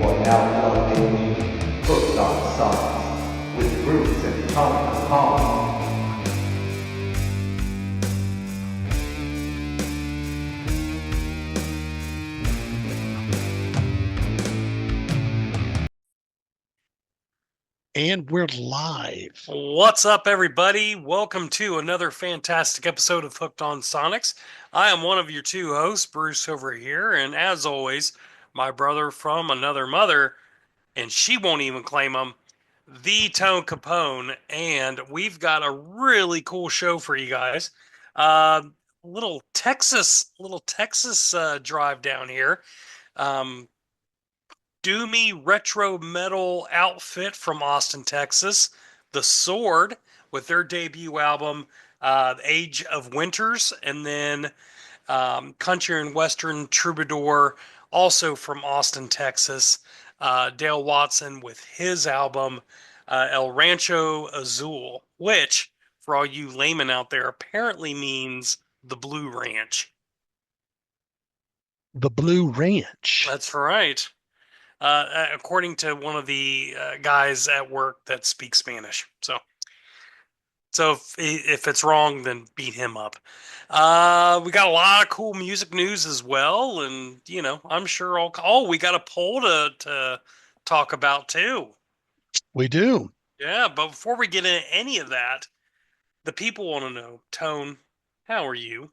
are now plugged into Hooked on Science with Bruce and Tony Khan. And we're live. What's up, everybody? Welcome to another fantastic episode of Hooked on Sonics. I am one of your two hosts, Bruce over here, and as always, my brother from another mother, and she won't even claim him, the Tone Capone. And we've got a really cool show for you guys. Uh, little Texas drive down here. Um, doomy retro metal outfit from Austin, Texas, The Sword, with their debut album, Age of Winters, and then country and western troubadour, also from Austin, Texas, Dale Watson with his album, El Rancho Azul, which, for all you laymen out there, apparently means the Blue Ranch. The Blue Ranch. That's right. According to one of the guys at work that speaks Spanish. So if it's wrong, then beat him up. We got a lot of cool music news as well, and I'm sure we got a poll to talk about too. We do. Yeah, but before we get into any of that, the people want to know, Tone, how are you?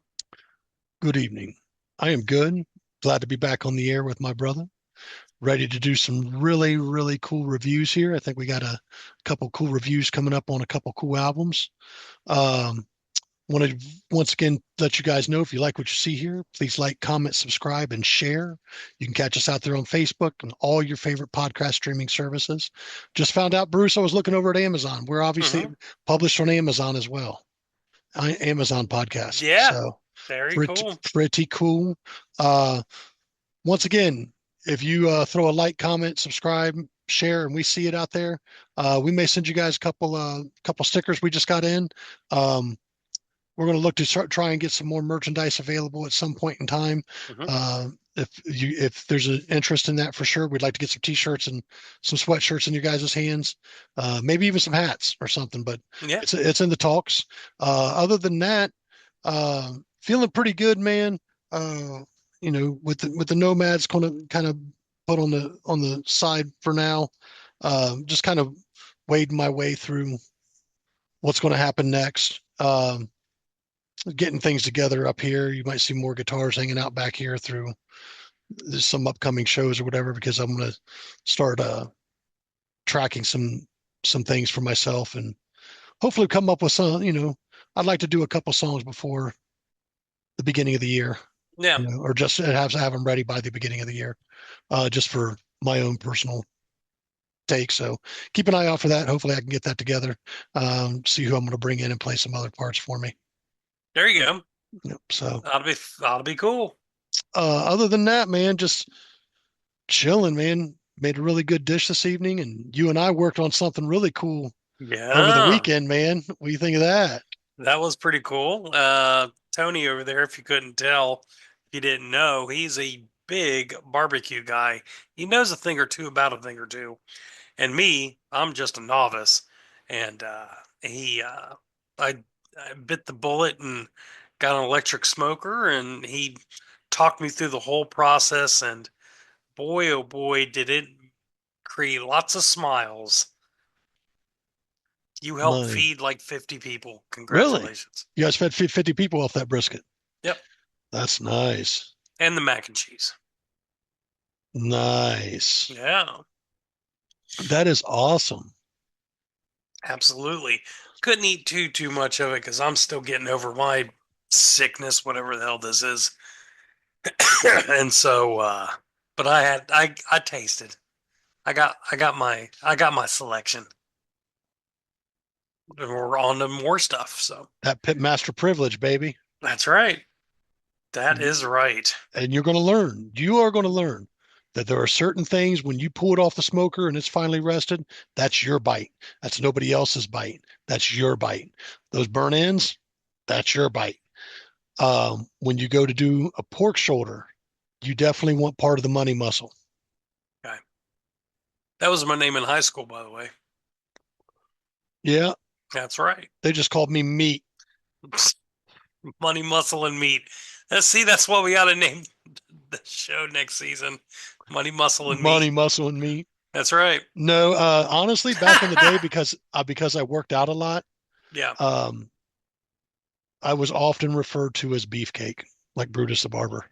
Good evening. I am good. Glad to be back on the air with my brother. Ready to do some really, really cool reviews here. I think we got a couple cool reviews coming up on a couple cool albums. Want to once again let you guys know if you like what you see here, please like, comment, subscribe, and share. You can catch us out there on Facebook and all your favorite podcast streaming services. Just found out, Bruce, I was looking over at Amazon. We're obviously published on Amazon as well. Amazon podcast. Yeah, So very pretty, cool. pretty cool. Once again, if you throw a like, comment, subscribe, share, and we see it out there, we may send you guys a couple stickers we just got in. We're going to look to try and get some more merchandise available at some point in time. If there's an interest in that, for sure, we'd like to get some t-shirts and some sweatshirts in your guys' hands, maybe even some hats or something. But Yeah, it's in the talks. Other than that, feeling pretty good, man. With the nomads kind of put on the side for now. Just kind of wading my way through what's going to happen next. Getting things together up here. You might see more guitars hanging out back here through some upcoming shows or whatever, because I'm going to start tracking some things for myself and hopefully come up with some. I'd like to do a couple songs before the beginning of the year. yeah. Or just have them ready by the beginning of the year, just for my own personal take. So keep an eye out for that. Hopefully I can get that together. See who I'm going to bring in and play some other parts for me. There you go. Yep. So That'll be cool. other than that, man, just chilling, man. Made a really good dish this evening, and you and I worked on something really cool over the Yeah, weekend, man. What do you think of that? that was pretty cool. Tony over there, if you couldn't tell, if you didn't know, he's a big barbecue guy. He knows a thing or two about a thing or two. And me, I'm just a novice. And he, I bit the bullet and got an electric smoker, and he talked me through the whole process. And boy, oh boy, did it create lots of smiles. You helped Nice. feed like 50 people. Really? Congratulations. You guys fed 50 people off that brisket. Yep. That's nice. And the mac and cheese. Nice. Yeah, That is awesome. absolutely. Couldn't eat too much of it because I'm still getting over my sickness, whatever the hell this is. And so, but I tasted. I got my selection. And we're on to more stuff. So That pit master privilege, baby. that's right. That is right. And you're going to learn. You are going to learn that there are certain things when you pull it off the smoker and it's finally rested, that's your bite. That's nobody else's bite. That's your bite. Those burn ends, that's your bite. When you go to do a pork shoulder, you definitely want part of the money muscle. Okay. That was my name in high school, by the way. Yeah, That's right. they just called me Meat. Money, muscle, and meat. See, that's what we got to name the show next season. Money, muscle, and Money, meat. muscle, and meat. That's right. No, honestly, back in the day, because I worked out a lot, Yeah, um, I was often referred to as Beefcake, like Brutus the Barber.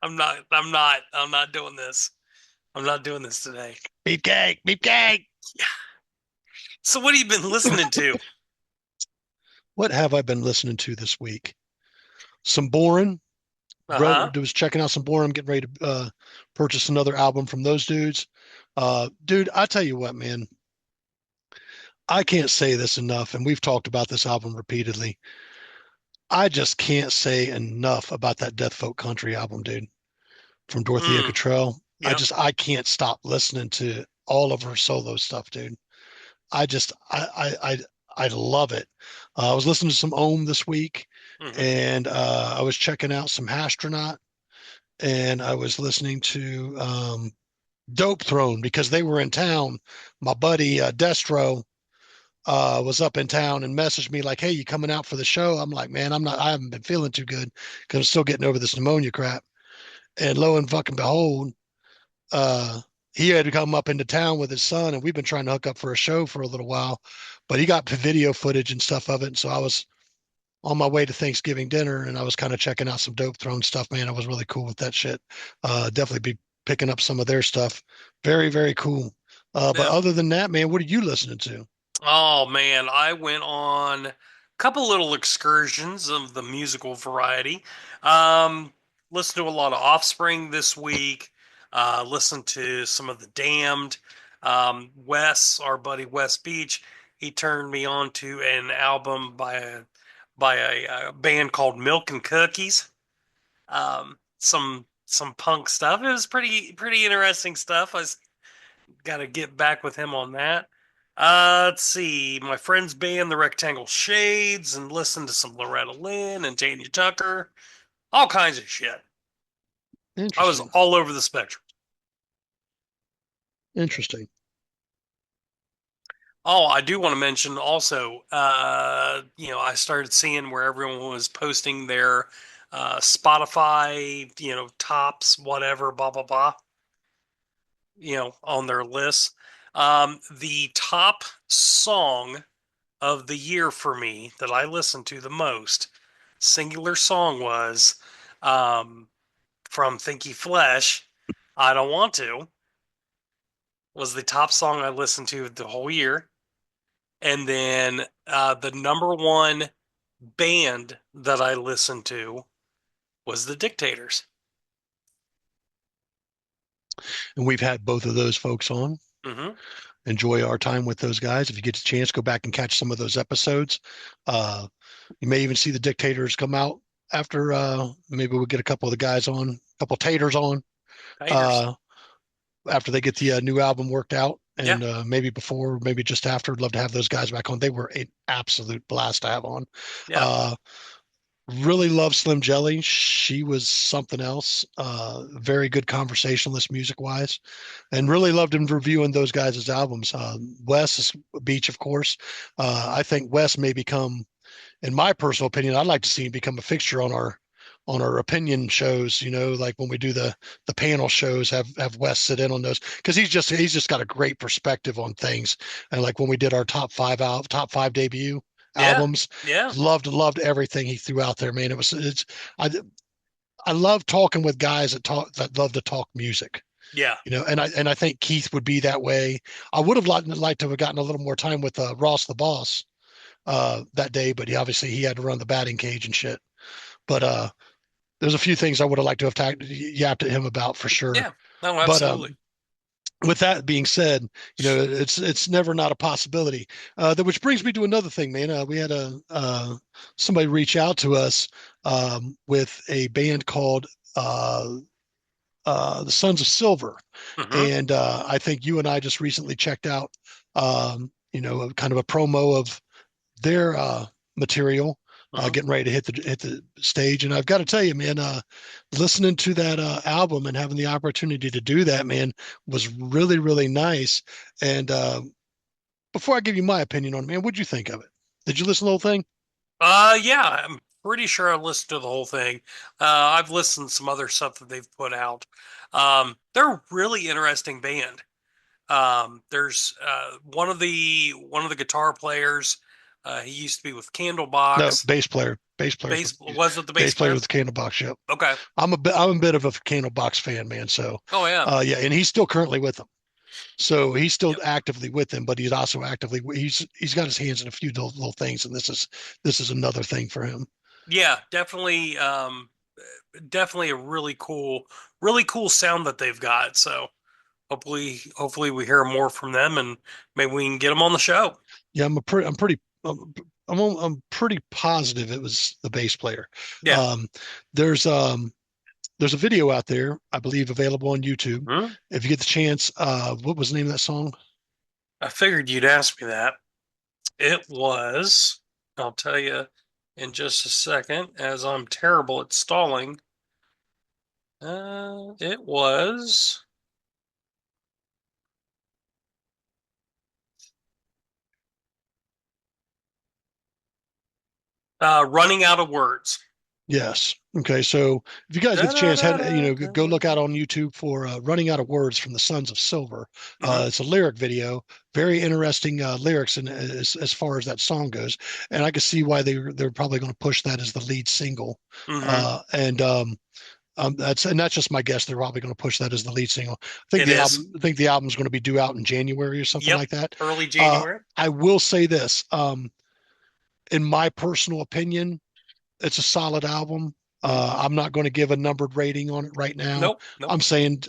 I'm not doing this. I'm not doing this today. Beefcake, Beefcake. So what have you been listening to? What have I been listening to this week? Some Boring. Uh-huh. Was checking out some Boring. I'm getting ready to purchase another album from those dudes. Dude, I tell you what, man, I can't say this enough, and we've talked about this album repeatedly. I just can't say enough about that Death Folk Country album, dude, from Dorothea Mm, Cottrell. yep. I can't stop listening to all of her solo stuff, dude. I just I love it. I was listening to some Ohm this week, Hmm. and I was checking out some Hastronaut, and I was listening to Dope Throne because they were in town. My buddy Destro was up in town and messaged me like, "Hey, you coming out for the show?" I'm like, "Man, I'm not. I haven't been feeling too good because I'm still getting over this pneumonia crap." And lo and fucking behold, uh, he had to come up into town with his son, and we've been trying to hook up for a show for a little while, but he got video footage and stuff of it. And so I was on my way to Thanksgiving dinner, and I was kind of checking out some Dope Throne stuff. Man, I was really cool with that shit. Definitely be picking up some of their stuff. Very, very cool. But Yeah. other than that, man, what are you listening to? Oh man, I went on a couple little excursions of the musical variety. Um, Listened to a lot of Offspring this week. Listened to some of the Damned. Our buddy Wes Beach, he turned me on to an album by a band called Milk and Cookies. Some punk stuff. It was pretty interesting stuff. I got to get back with him on that. Let's see. My friend's band, the Rectangle Shades, and listen to some Loretta Lynn and Tanya Tucker. All kinds of shit. I was Interesting. all over the spectrum. Interesting. Oh, I do want to mention also, I started seeing where everyone was posting their Spotify, tops, whatever, blah, blah, blah, on their lists. The top song of the year for me that I listened to the most, singular song was um, from Thinky Flesh. I Don't Want to was the top song I listened to the whole year. And then the number one band that I listened to was The Dictators. And we've had both of those folks on. Hmm. Enjoy our time with those guys. If you get a chance, go back and catch some of those episodes. Uh, you may even see the Dictators come out after. Maybe we'll get a couple of the guys on, a couple of taters on Haters. uh, after they get the new album worked out. Yeah. And maybe before, maybe just after. I'd love to have those guys back on. They were an absolute blast to have on. Yeah. Uh, really love Slim Jelly. She was something else. Very good conversationalist music wise, and really loved him reviewing those guys' albums. Wes Beach, of course. I think Wes may become, in my personal opinion, I'd like to see him become a fixture on our opinion shows. You know, like when we do the panel shows, have Wes sit in on those because he's just got a great perspective on things. And like when we did our top five debut Yeah. albums, Yeah. loved everything he threw out there, man. I I love talking with guys that love to talk music, Yeah. you know, and I think Keith would be that way. I would have liked to have gotten a little more time with Ross the Boss that day, but he had to run the batting cage and shit. But there's a few things I would have liked to have yapped at him about for sure. Yeah. No, But absolutely. with that being said, you know, it's never not a possibility. Which brings me to another thing, man. We had somebody reach out to us with a band called the Sons of Silver, Hmm. and I think you and I just recently checked out, kind of a promo of their material. Mhm. getting ready to hit the stage. And I've got to tell you, man, listening to that album and having the opportunity to do that, man, was really, really nice. And before I give you my opinion on it, man, what'd you think of it? Did you listen to the whole thing? Yeah, I'm pretty sure I listened to the whole thing. I've listened to some other stuff that they've put out. They're a really interesting band. There's one of the guitar players. He used to be with No, Candlebox. bass players with Was it the bass bass player player? with Candlebox. Yep. Okay. I'm a bit of a Candlebox fan, man. So, Oh yeah. yeah, and he's still currently with them. So he's still Yep. actively with them, but he's also actively he's got his hands in a few little things, and this is another thing for him. Yeah, definitely. Definitely a really cool sound that they've got. So hopefully we hear more from them and maybe we can get them on the show. Yeah, I'm pretty positive it was the bass player. Yeah. Um, there's um there's a video out there, I believe, available on YouTube. Hmm? If you get the chance, what was the name of that song? I figured you'd ask me that. It was, I'll tell you in just a second, as I'm terrible at stalling. It was Running Out of Words. Yes. Okay. So if you guys get Da, the da, chance, da, head da, go look da. out on YouTube for "Running Out of Words" from the Sons of Silver. Mhm, It's a lyric video, very interesting lyrics, and as far as that song goes, and I can see why they're probably going to push that as the lead single. mhm. And that's just my guess. They're probably going to push that as the lead single. It is. I think the album's going to be due out in January or something Yep. like that. Early Uh, January. I will say this, in my personal opinion, it's a solid album. Mhm. I'm not going to give a numbered rating on it right now. Nope. Nope.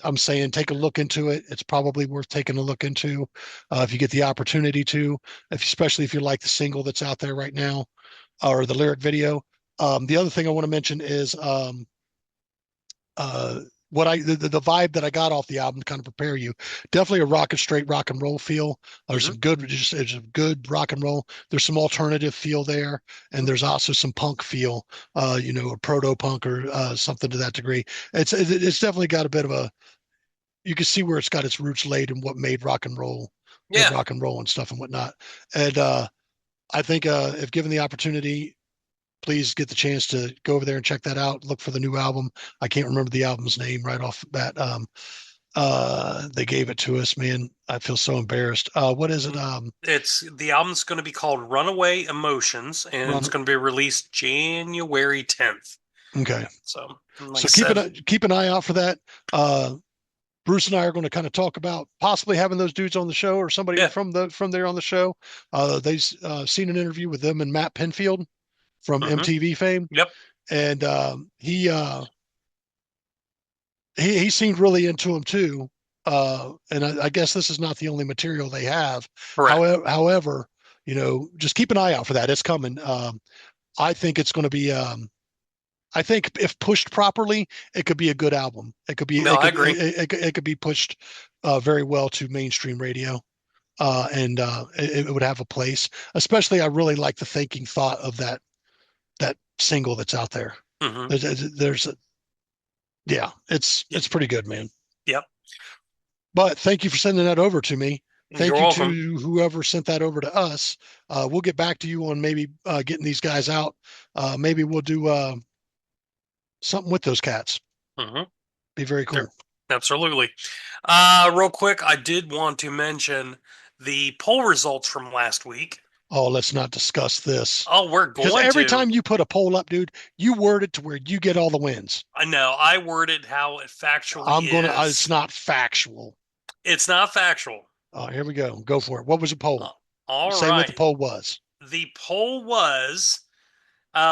I'm saying take a look into it. It's probably worth taking a look into if you get the opportunity to, especially if you like the single that's out there right now or the lyric video. The other thing I want to mention is uh, what the vibe that I got off the album to kind of prepare you. Definitely a straight rock and roll feel. There's Mhm. some good, it's a good rock and roll. There's some alternative feel there, and there's also some punk feel. A proto punk or something to that degree. It's definitely got a bit of a. You can see where it's got its roots laid in what made Yeah. rock and roll and stuff and whatnot. And I think if given the opportunity, please get the chance to go over there and check that out. Look for the new album. I can't remember the album's name right off the bat. They gave it to us, man. I feel so embarrassed. What is it? It's the album's going to be called Runaway Emotions, and it's Run. going to be released January 10th. Okay. So, like I So said, keep an eye out for that. Bruce and I are going to kind of talk about possibly having those dudes on the show or somebody yeah. from there on the show. They've seen an interview with them and Matt Penfield from Hmm. MTV fame, Yep. and he seemed really into him too. And I guess this is not the only material they have. Correct. However, just keep an eye out for that. It's coming. I think it's going to be. I think if pushed properly, it could be a good album. It could be. No, I agree. It could be pushed very well to mainstream radio, and it would have a place. Especially, I really like the thinking thought of that single that's out there. Hmm. There's yeah, it's pretty good, man. Yep. But thank you for sending that over to me. You're Thank you welcome. to whoever sent that over to us. We'll get back to you on maybe getting these guys out. Maybe we'll do something with those cats. Hmm. Be very cool. Absolutely. Real quick, I did want to mention the poll results from last week. Oh, let's not discuss this. Oh, we're Because going every to. time you put a poll up, dude, you word it to where you get all the wins. I know. I worded how it factually It's is. not factual. It's not factual. Here we go. Go for it. What was the poll? All Say what the right. poll was. The poll was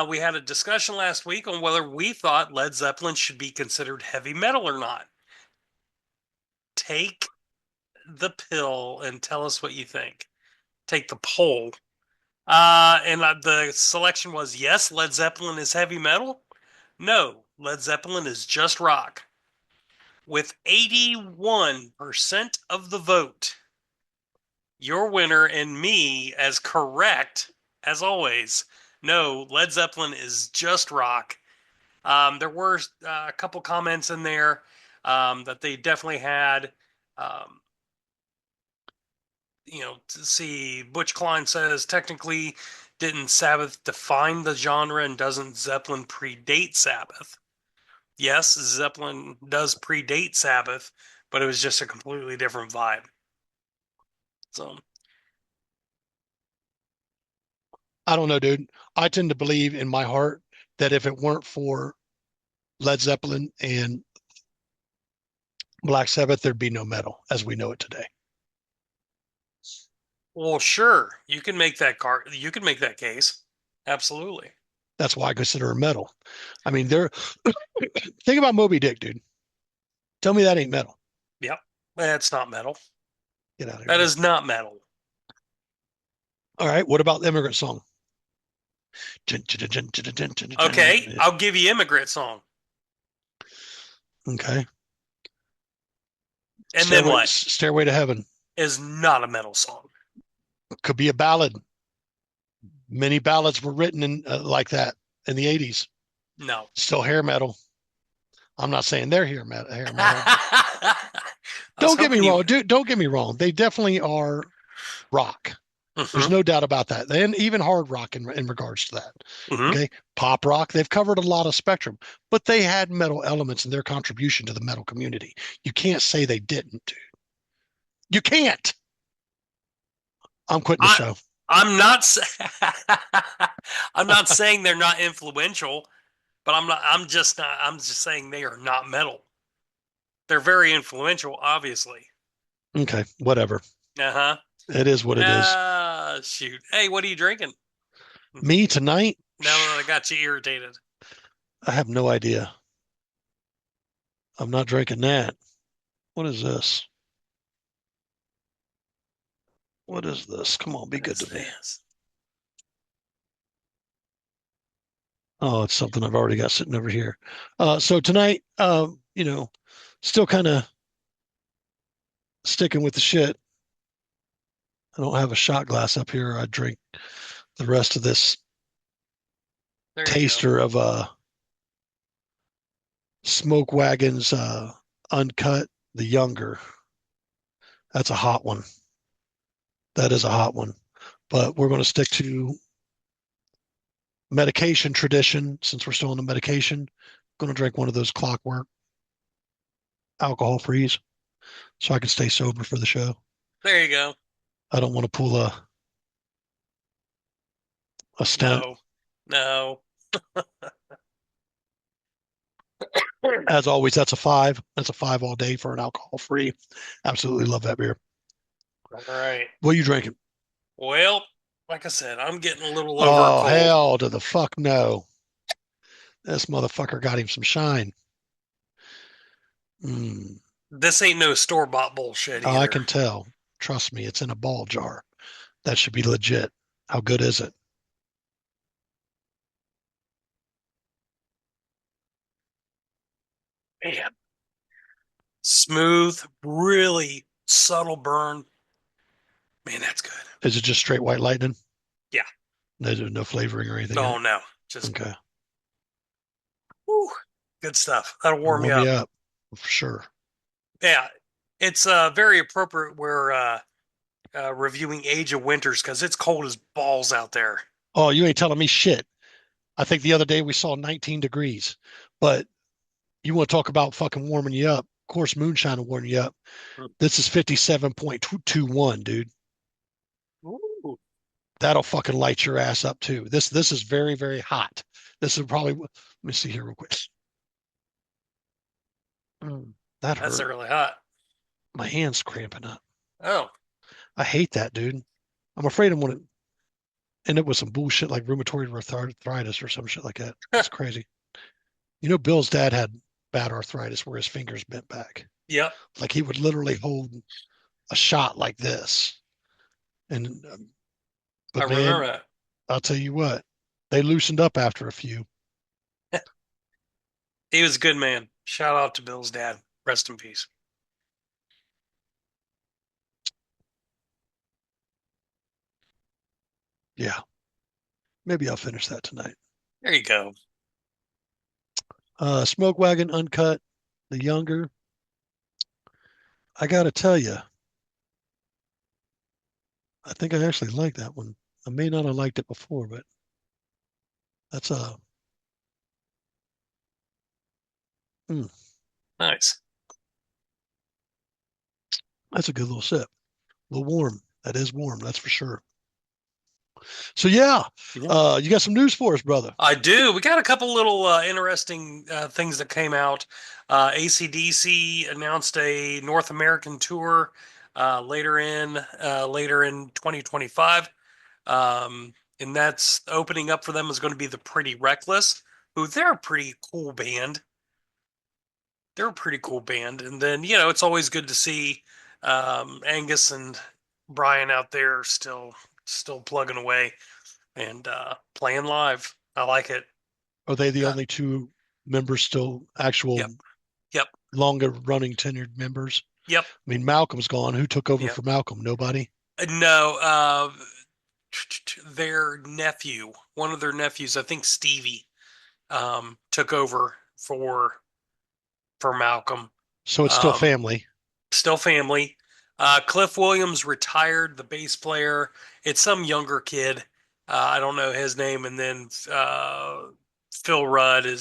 we had a discussion last week on whether we thought Led Zeppelin should be considered heavy metal or not. Take the pill and tell us what you think. Take the poll. And the selection was yes, Led Zeppelin is heavy metal. No, Led Zeppelin is just rock. With 81% of the vote, your winner and me as correct, as always, No, Led Zeppelin is just rock. There were a couple comments in there that they definitely had. Um, to see Butch Klein says technically didn't Sabbath define the genre and doesn't Zeppelin predate Sabbath? Yes, Zeppelin does predate Sabbath, but it was just a completely different vibe. So I don't know, dude. I tend to believe in my heart that if it weren't for Led Zeppelin and Black Sabbath, there'd be no metal as we know it today. well, sure, you can make that you can make that case. Absolutely. That's why I consider it metal. I mean, they're think about Moby Dick, dude. Tell me that ain't metal. Yep. That's not metal. Get out of here. That Dude. is not metal. All right. What about the Immigrant Song? Okay, I'll give you Immigrant Song. Okay. And Stairway, then what? Stairway to Heaven Is not a metal song. could be a ballad. Many ballads were written in like that in the 80s. No. Still hair metal. I'm not saying they're hair metal. Don't get me wrong, dude. Don't get me wrong. They definitely are rock. There's no doubt about that. And even hard rock in regards to that. Okay. Pop rock, they've covered a lot of spectrum, but they had metal elements in their contribution to the metal community. You can't say they didn't, dude. You can't. I'm quitting the show. I'm not I'm not saying they're not influential, but I'm just saying they are not metal. They're very influential, obviously. Okay, whatever. Uh-huh. It is what it is. Shoot. Hey, what are you drinking? Me tonight? Now that I got you irritated. I have no idea. I'm not drinking that. What is this? What is this? Come on, be good to me. Oh, it's something I've already got sitting over here. So tonight, still kind of sticking with the shit. I don't have a shot glass up here. I drink the rest of this taster of Smoke Wagon's Uncut, the Younger. That's a hot one. That is a hot one. But we're going to stick to medication tradition since we're still on the medication. I'm going to drink one of those Clockwork alcohol frees so I can stay sober for the show. There you go. I don't want to pull a stunt. No. As always, that's a 5. That's a 5 all day for an alcohol free. Absolutely love that beer. All right. What are you drinking? Well, like I said, I'm getting a little over Oh, cold. hell to the fuck no. This motherfucker got him some shine. This ain't no store-bought bullshit either. I can tell. Trust me, it's in a ball jar. That should be legit. How good is it? Man. Smooth, really subtle burn. Man, that's good. Is it just straight white lightning? Yeah. There's no flavoring or anything? No. Just okay. Whew, good stuff. That'll warm you up. For sure. Yeah. It's very appropriate. We're reviewing Age of Winters because it's cold as balls out there. Oh, you ain't telling me shit. I think the other day we saw 19 degrees, but you want to talk about fucking warming you up. Of course, moonshine will warm you up. This is 57.21, dude. Ooh. That'll fucking light your ass up too. This is very, very hot. This is probably, let me see here real quick. That hurt. That's really hot. My hand's cramping up. Oh. I hate that, dude. I'm afraid I'm going to end up with some bullshit like rheumatoid arthritis or some shit like that. That's crazy. You know, Bill's dad had bad arthritis where his fingers bent back. Yep. Like he would literally hold a shot like this. And but I remember that. I'll tell you what, they loosened up after a few. He was a good man. Shout out to Bill's dad. Rest in peace. Yeah. Maybe I'll finish that tonight. There you go. Smoke Wagon Uncut, the younger. I got to tell you, I think I actually like that one. I may not have liked it before, but that's mm, Nice. that's a good little sip. A little warm. That is warm, that's for sure. So yeah, Yeah. you got some news for us, brother. I do. We got a couple little interesting things that came out. AC/DC announced a North American tour later in 2025. And that's opening up for them is going to be the Pretty Reckless, who they're a pretty cool band. They're a pretty cool band. And then, it's always good to see Angus and Brian out there still plugging away and playing live. I like it. Are they the Uh, only two members still actual yep. Yep. longer running tenured members? Yep. I mean, Malcolm's gone. Who took over Yep. for Malcolm? Nobody. No, their nephew, one of their nephews, I think Stevie, took over for Malcolm. So it's still Um, family. Still family. Cliff Williams retired, the bass player. It's some younger kid. I don't know his name. And then Phil Rudd With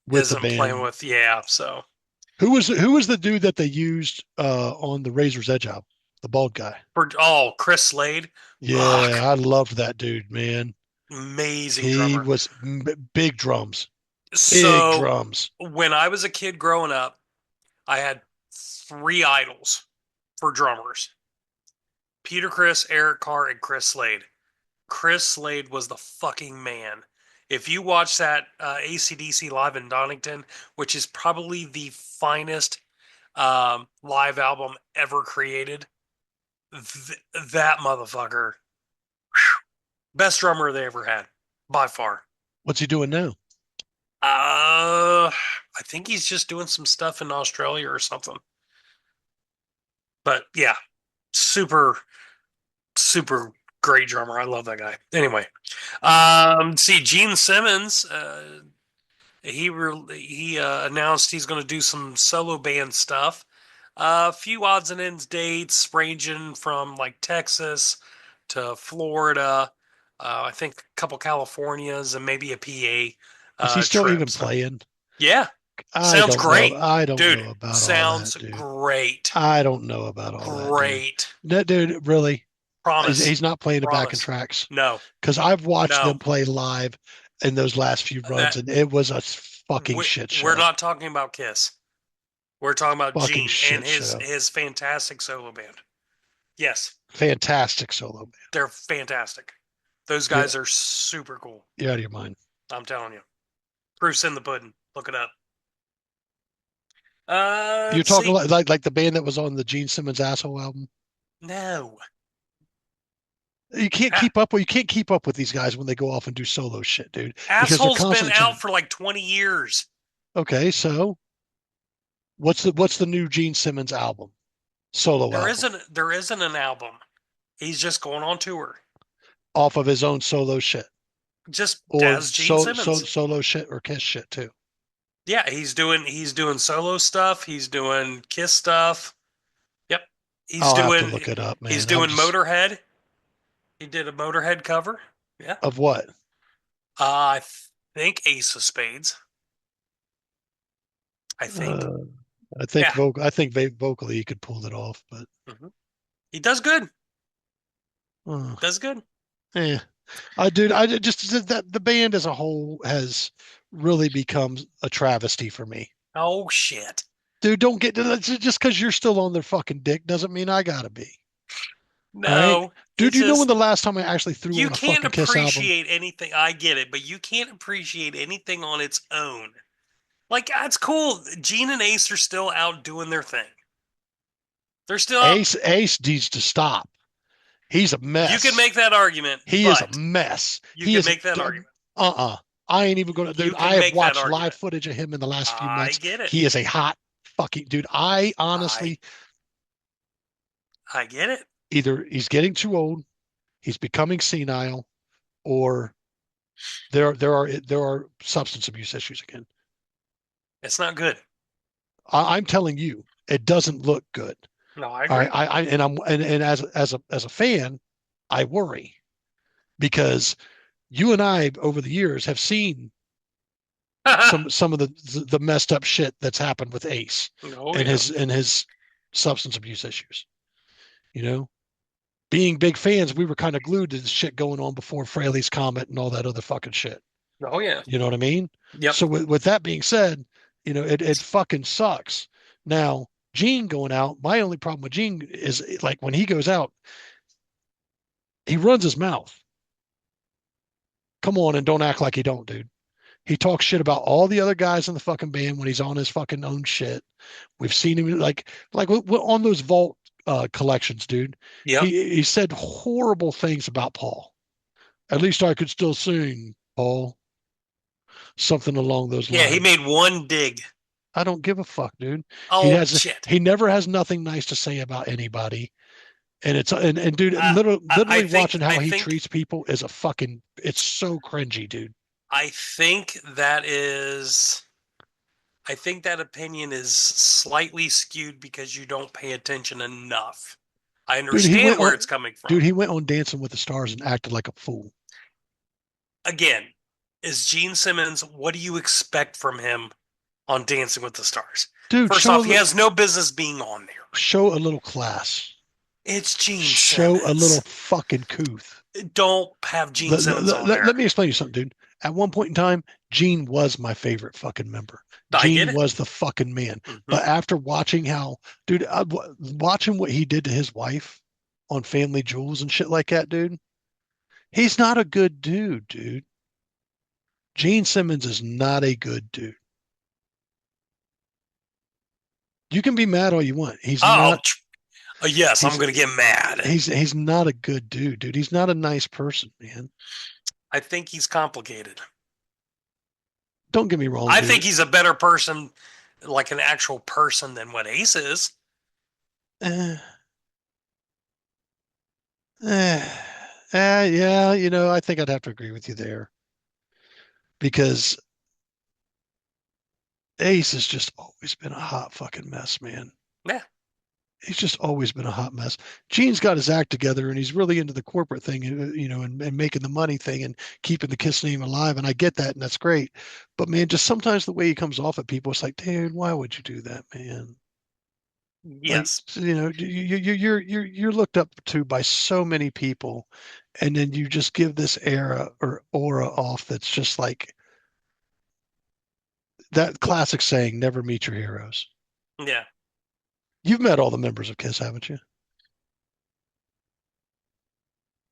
the isn't playing band. with. Yeah, so Who was the dude that they used on the Razor's Edge album? The bald guy. Chris Slade. Yeah, I loved that dude, man. Amazing He drummer. was big drums. Big So drums. when I was a kid growing up, I had three idols for drummers: Peter Criss, Eric Carr, and Chris Slade. Chris Slade was the fucking man. If you watch that AC/DC live in Donington, which is probably the finest live album ever created, that motherfucker, whew, best drummer they ever had, by far. What's he doing now? I think he's just doing some stuff in Australia or something. But yeah, super, super great drummer. I love that guy. Anyway, see, Gene Simmons, he announced he's going to do some solo band stuff. A few odds and ends dates ranging from like Texas to Florida. I think a couple Californias and maybe a PA Is he still trip. even So, playing? yeah, I sounds don't great, know. I don't dude. know about all Sounds that, dude. great. I don't know about all that, dude. Great. That dude, really? Promise. He's not playing the backing Promise. tracks No, because I've watched no. them play live in those last few runs, and it was a fucking shit show. We're not talking about Kiss. We're talking about Fucking Gene shit and show. his fantastic solo band. Yes, Fantastic solo band. they're fantastic. Those guys are super cool. You're out of your mind. I'm telling you. Proof's in the pudding. Look it up. You're talking like the band that was on the Gene Simmons Asshole album. No. You can't keep up with these guys when they go off and do solo shit, dude. Asshole's been out for like 20 years. Okay, so what's the new Gene Simmons album? Solo album. There isn't an album. He's just going on tour. Off of his own solo shit. Just Or as Gene Simmons. Solo shit or Kiss shit too. Yeah, he's doing solo stuff. He's doing Kiss stuff. Yep. I'll have to look it up, man. He's doing Motorhead. He did a Motorhead cover. Yeah. Of what? I think Ace of Spades. I think. I think vocally he could pull it off, but he does good. I just that the band as a whole has really become a travesty for me. Oh shit. Dude, don't get just because you're still on their fucking dick doesn't mean I gotta be. No. Right? Dude, you know when the last time I actually threw on a fucking Kiss album? You can't appreciate anything. I get it, but you can't appreciate anything on its own. Like, that's cool. Gene and Ace are still out doing their thing. They're still out. Ace needs to stop. He's a mess. You can make that argument. He is a mess. You can make that argument. I ain't even gonna do. I have watched live footage of him in the last few months. I get it. He is a hot fucking dude. I honestly, I get it. Either he's getting too old, he's becoming senile, or there are substance abuse issues again. It's not good. I'm telling you, it doesn't look good. No, I All agree. right, and as a fan, I worry because you and I over the years have seen some of the messed up shit that's happened with Ace Oh and yeah. his substance abuse issues. You know, being big fans, we were kind of glued to the shit going on before Fraley's Comet and all that other fucking shit. Oh yeah. You know what I mean? Yep. So with that being said, it fucking sucks. Now, Gene going out, my only problem with Gene is like when he goes out, he runs his mouth. Come on and don't act like he don't, dude. He talks shit about all the other guys in the fucking band when he's on his fucking own shit. We've seen him like on those Vault collections, dude. Yep. He said horrible things about Paul. At least I could still sing, Paul. Something along those Yeah, he lines. made one dig. I don't give a fuck, dude. Oh shit. He never has nothing nice to say about anybody. And and dude, Uh, literally think watching how I he think treats people is a fucking it's so cringy, dude. I think that is I think that opinion is slightly skewed because you don't pay attention enough. I Dude, he understand went where on it's coming dude, from. he went on Dancing with the Stars and acted like a fool. Again, is Gene Simmons, what do you expect from him on Dancing with the Stars? Dude, First off, he has no business being on there. show a little class. It's Gene Show a little Simmons. fucking couth. Don't have Gene Simmons on Let there. me explain you something, dude. At one point in time, Gene was my favorite fucking member. I get Gene it. was the fucking man. Mhm. But after watching how, dude, watching what he did to his wife on Family Jewels and shit like that, dude, he's not a good dude, dude. Gene Simmons is not a good dude. You can be mad all you want. Oh, yes, I'm He's going to get mad. he's not a good dude, dude. He's not a nice person, man. I think he's complicated. Don't get me wrong, I dude. think he's a better person, like an actual person, than what Ace is. Eh, eh, yeah, I think I'd have to agree with you there because Ace has just always been a hot fucking mess, man. Yeah. He's just always been a hot mess. Gene's got his act together and he's really into the corporate thing, and making the money thing and keeping the Kiss name alive. And I get that, and that's great. But man, just sometimes the way he comes off at people, it's like, dude, why would you do that, man? Like, Yes. you're looked up to by so many people, and then you just give this era or aura off that's just like that classic saying, never meet your heroes. Yeah. You've met all the members of Kiss, haven't you?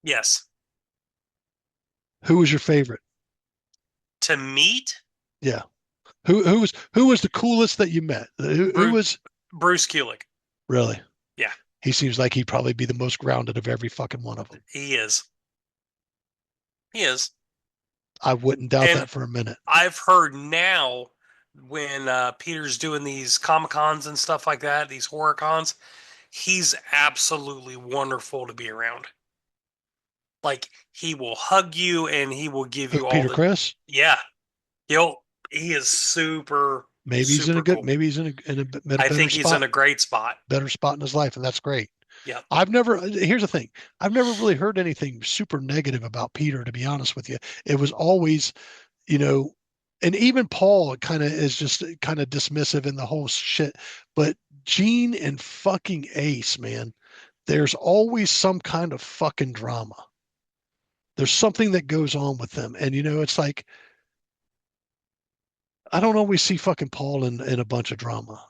Yes. Who was your favorite? To meet Yeah. Who was the coolest that you met? Who Bruce, was Bruce Kulick. really? Yeah, He seems like he'd probably be the most grounded of every fucking one of them. he is. He is. I wouldn't doubt And that for a minute. I've heard now when Peter's doing these Comic Cons and stuff like that, these horror cons, he's absolutely wonderful to be around. Like he will hug you and he will give Who, you all Peter the Chris? yeah. He is super Maybe he's in a super good. cool. Maybe he's in a I better think he's in spot. a great spot. Better spot in his life, and that's great. Yep. Here's the thing. I've never really heard anything super negative about Peter, to be honest with you. It was always, you know, and even Paul kind of is just kind of dismissive in the whole shit. But Gene and fucking Ace, man, there's always some kind of fucking drama. There's something that goes on with them. And it's like I don't always see fucking Paul in a bunch of drama,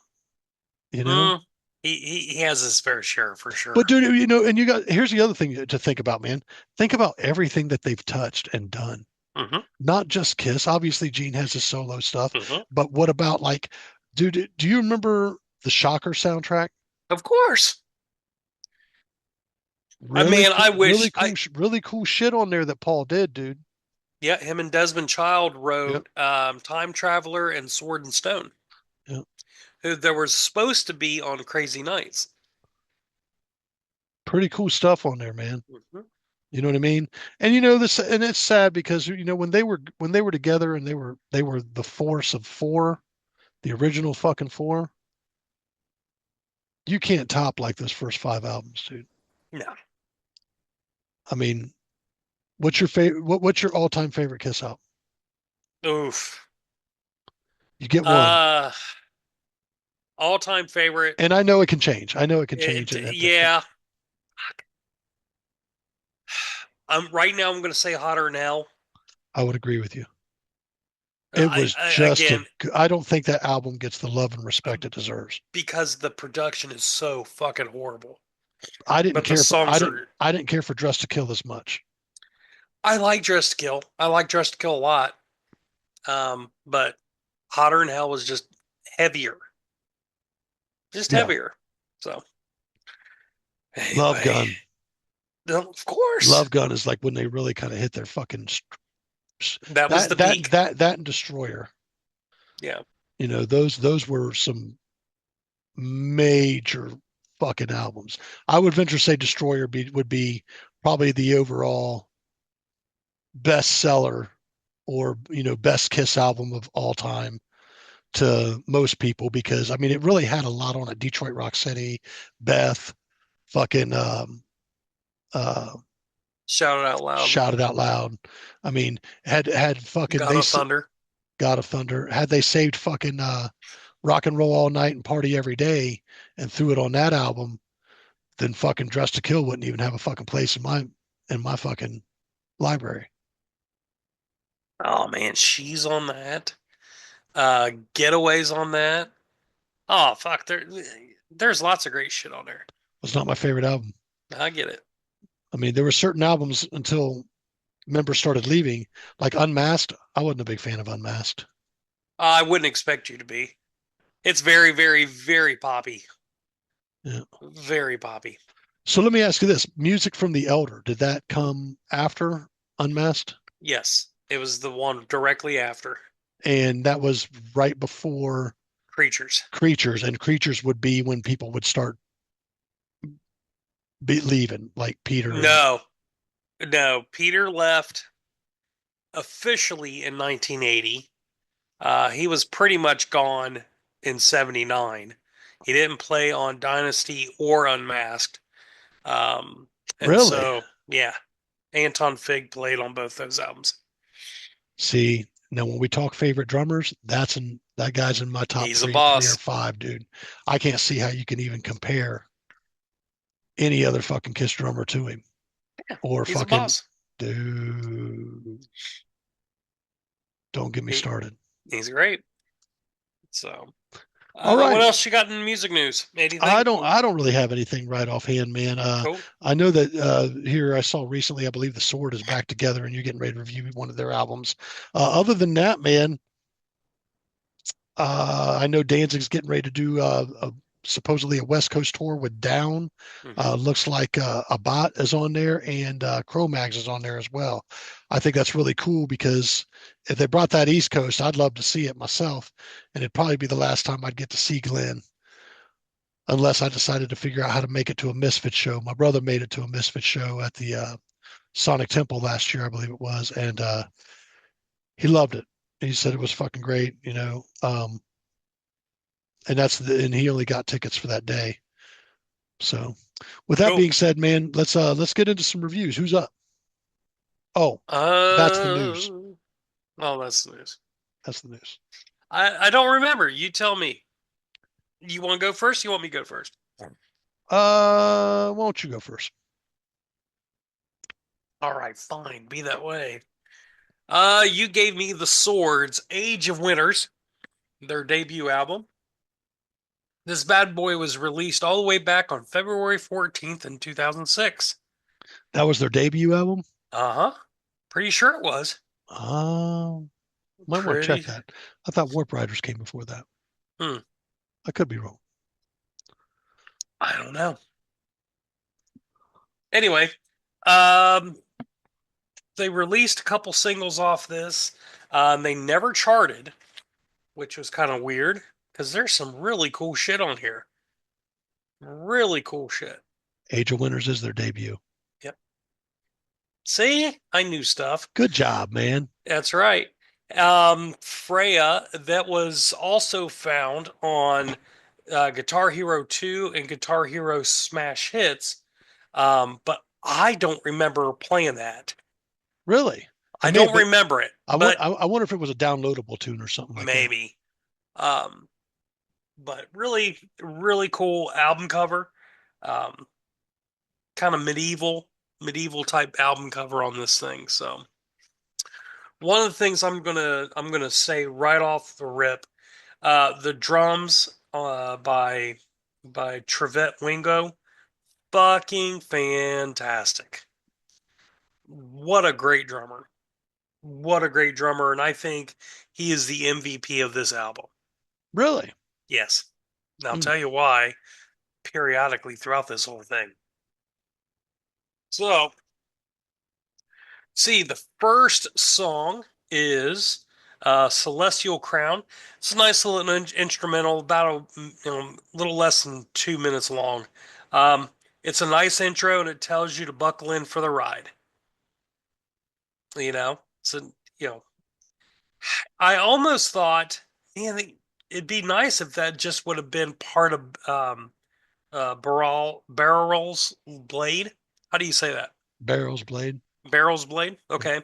you know? Mm, he has his fair share for But sure. dude, and here's the other thing to think about, man. Think about everything that they've touched and done. Hmm. Not just Kiss. Obviously, Gene has his solo stuff, Hmm. but what about like, dude, do you remember the Shocker soundtrack? Of course. I Really mean, cool, I wish I really cool shit on there that Paul did, dude. yeah, him and Desmond Child Yep, wrote Time Traveler and Sword and Stone, yep. who there was supposed to be on Crazy Nights. Pretty cool stuff on there, man. Hmm. You know what I mean? And you know this, and it's sad because you know when they were together and they were the force of four, the original fucking four. You can't top like those first five albums, dude. No. I mean, what's your favorite? What's your all time favorite Kiss album? Oof. You get one, Uh, all-time favorite. and I know it can change. I know it can change in that picture. Yeah. Right now I'm going to say Hotter Than Hell. I would agree with you. It was just Again, I don't think that album gets the love and respect it deserves. because the production is so fucking horrible. I didn't But the care for songs are. I didn't care for Dress to Kill as much. I like Dress to Kill. I like Dress to Kill a lot. But Hotter Than Hell was just heavier. Just Yeah. heavier. So Love anyway, Gun. of course, Love Gun is like when they really kind of hit their fucking that was the peak. that and Destroyer. Yeah. You know, those were some major fucking albums. I would venture to say would be probably the overall bestseller or you know best Kiss album of all time to most people because I mean it really had a lot on it. Detroit Rock City, Beth, fucking uh Shout it out loud. Shout It Out Loud. I mean had fucking God of Thunder. God of Thunder. Had they saved fucking Rock and Roll All Night and Party Every Day and threw it on that album, then fucking Dress to Kill wouldn't even have a fucking place in my fucking library. Oh man, she's on that. Getaways on that. Oh fuck, there's lots of great shit on there. It's not my favorite album. I get it. I mean, there were certain albums until members started leaving, like Unmasked. I wasn't a big fan of Unmasked. I wouldn't expect you to be. It's very, very, very poppy. Yeah. Very poppy. So let me ask you this: music from The Elder, did that come after Unmasked? Yes, it was the one directly after And that was right before Creatures. Creatures, and Creatures would be when people would start be leaving, like Peter. No, no. Peter left officially in 1980. He was pretty much gone in 79. He didn't play on Dynasty or Unmasked. And Really? so, yeah, Anton Fig played on both those albums. See, now when we talk favorite drummers, that guy's in my top He's a three or boss. five, dude. I can't see how you can even compare any other fucking Kiss drummer to him. Or He's a fucking boss. dude. Don't get me started. He's great. So, All right. what else you got in music news? Anything? I don't really have anything right offhand, man. Cool. I know that here I saw recently, I believe the Sword is back together and you're getting ready to review one of their albums. Other than that, man, I know Danzig's getting ready to do supposedly a West Coast tour with Down. Mhm. Looks like Abat is on there and Cro-Mags is on there as well. I think that's really cool because if they brought that East Coast, I'd love to see it myself. And it'd probably be the last time I'd get to see Glenn unless I decided to figure out how to make it to a Misfit show. My brother made it to a Misfit show at the Sonic Temple last year, I believe it was. And he loved it. He said it was fucking great, you know. And and he only got tickets for that day. So with that Cool. being said, man, let's get into some reviews. Who's up? Oh, that's the news. Oh, that's the news. That's the news. I don't remember. You tell me. You want to go first? You want me to go first? Why don't you go first? All right, fine. Be that way. You gave me the Swords Age of Winners, their debut album. This bad boy was released all the way back on February 14th in 2006. That was their debut album? Uh-huh. Pretty sure it was. Might want to check that. I thought Warp Riders came before that. I could be wrong. I don't know. Anyway, they released a couple singles off this. They never charted, which was kind of weird because there's some really cool shit on here. Really cool shit. Age of Winners is their debut. Yep. See, I knew stuff. Good job, man. That's right. Freya, that was also found on Guitar Hero 2 and Guitar Hero Smash Hits. But I don't remember playing that. Really? I It may have don't been. remember it, I want. but I wonder if it was a downloadable tune or something like that. maybe. Um, but really, really cool album cover. Um, kind of medieval type album cover on this thing. So one of the things I'm gonna say right off the rip, the drums by Trevette Wingo, fucking fantastic. What a great drummer. What a great drummer, and I think he is the MVP of this album. Really? Yes. And I'll Hmm. tell you why periodically throughout this whole thing. So, see, the first song is Celestial Crown. It's a nice little instrumental, about a little less than 2 minutes long. Um, it's a nice intro, and it tells you to buckle in for the ride. So you know, I almost thought, man, it'd be nice if that just would have been part of Barrel's Blade. How do you say that? Barrel's Blade. Barrel's Blade? Okay.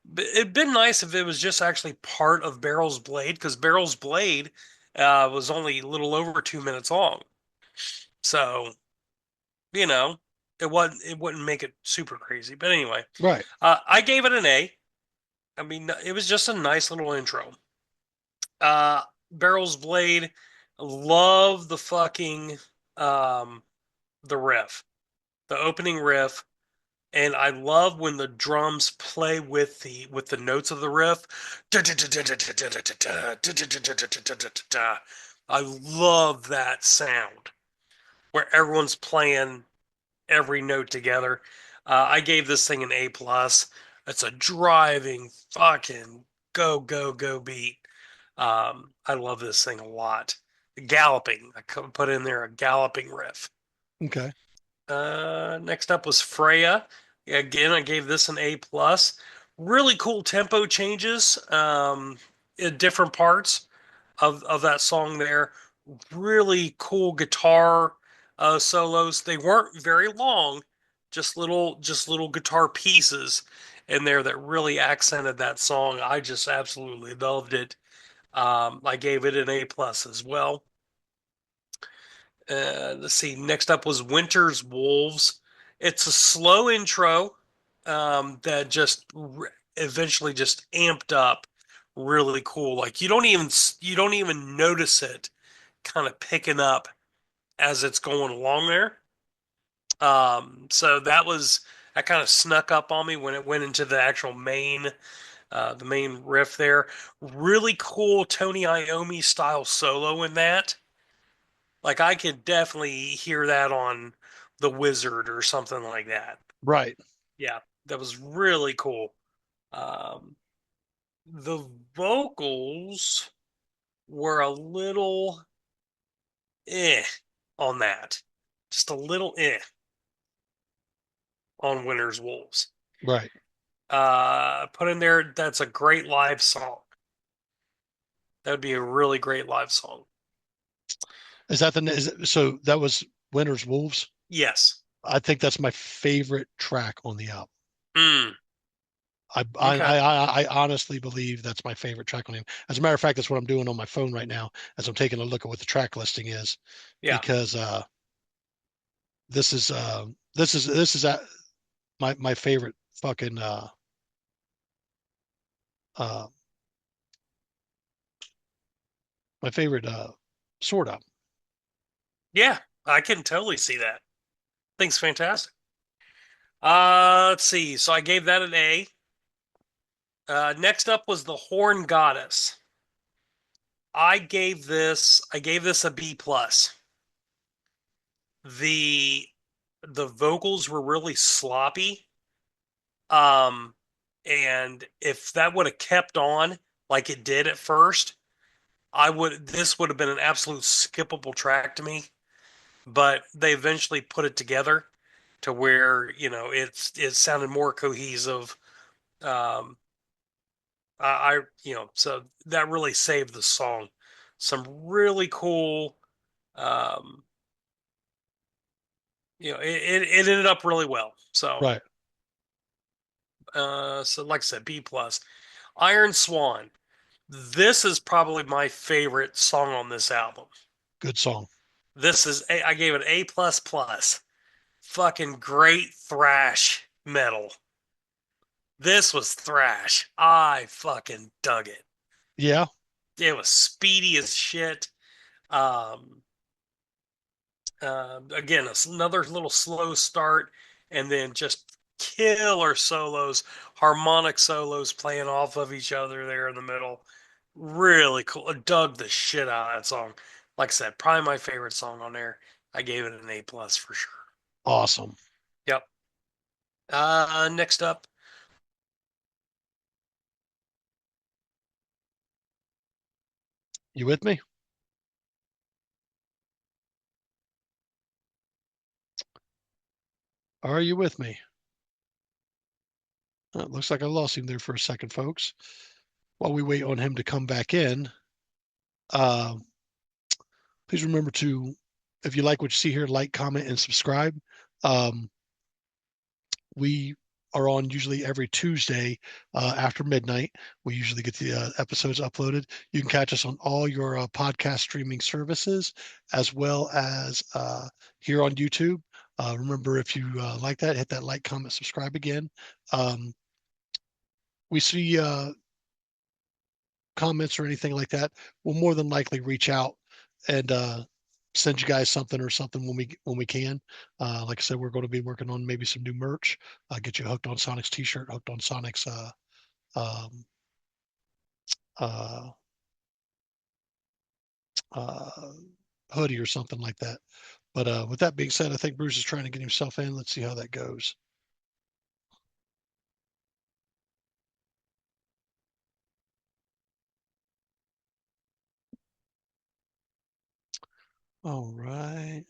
But it'd been nice if it was just actually part of Barrel's Blade, because Barrel's Blade was only a little over 2 minutes long. So, you know, it wouldn't make it super crazy. But anyway, Right. I gave it an A. I mean, it was just a nice little intro. Barrel's Blade, love the fucking the riff, the opening riff, and I love when the drums play with the notes of the riff. I love that sound where everyone's playing every note together. I gave this thing an A plus. It's a driving fucking go beat. I love this thing a lot. Galloping. I could put in there a galloping riff. Okay. Next up was Freya. Again, I gave this an A plus. Really cool tempo changes in different parts of that song there. Really cool guitar solos. They weren't very long, just little guitar pieces in there that really accented that song. I just absolutely loved it. I gave it an A plus as well. Let's see. Next up was Winter's Wolves. It's a slow intro that just eventually just amped up. Really cool. Like you don't even notice it kind of picking up as it's going along there. So that kind of snuck up on me when it went into the actual the main riff there. Really cool Tony Iommi style solo in that. Like I could definitely hear that on The Wizard or something like that. Right. Yeah, that was really cool. Um, the vocals were a little eh on that. Just a little eh on Winter's Wolves. Right. Put in there, that's a great live song. That would be a really great live song. Is that so that was Winter's Wolves? Yes. I think that's my favorite track on the album. Mm, I I, okay. I I honestly believe that's my favorite track on him. As a matter of fact, that's what I'm doing on my phone right now as I'm taking a look at what the track listing is, Yeah. because this is my favorite fucking uh my favorite Sword album. Yeah. I can totally see that. Thing's fantastic. Let's see. So I gave that an A. Next up was the Horn Goddess. I gave this a B plus. The the vocals were really sloppy. Um, and if that would have kept on like it did at first, this would have been an absolute skippable track to me. But they eventually put it together, to where, it sounded more cohesive. Um, so that really saved the song. Some really cool, um, it ended up really well. So, Right. so like I said, B plus. Iron Swan. This is probably my favorite song on this album. Good song. I gave it A plus plus. Fucking great thrash metal. This was thrash. I fucking dug it. Yeah. It was speedy as shit. Um, Again, another little slow start, and then just killer solos, harmonic solos playing off of each other there in the middle. Really cool. I dug the shit out of that song. Like I said, probably my favorite song on there. I gave it an A plus for sure. Awesome. Yep. Next up, You with me? Are you with me? It looks like I lost him there for a second, folks. While we wait on him to come back in, uh, please remember to, if you like what you see here, like, comment, and subscribe. Um, we are on usually every Tuesday after midnight. We usually get the episodes uploaded. You can catch us on all your podcast streaming services, as well as here on YouTube. Remember, if you like that, hit that like, comment, subscribe again. Um, we see comments or anything like that, we'll more than likely reach out and send you guys something when we can. Like I said, we're going to be working on maybe some new merch. Get you hooked on Sonic's t-shirt, hooked on Sonic's um, uh, uh, hoodie or something like that. But with that being said, I think Bruce is trying to get himself in. Let's see how that goes. All right.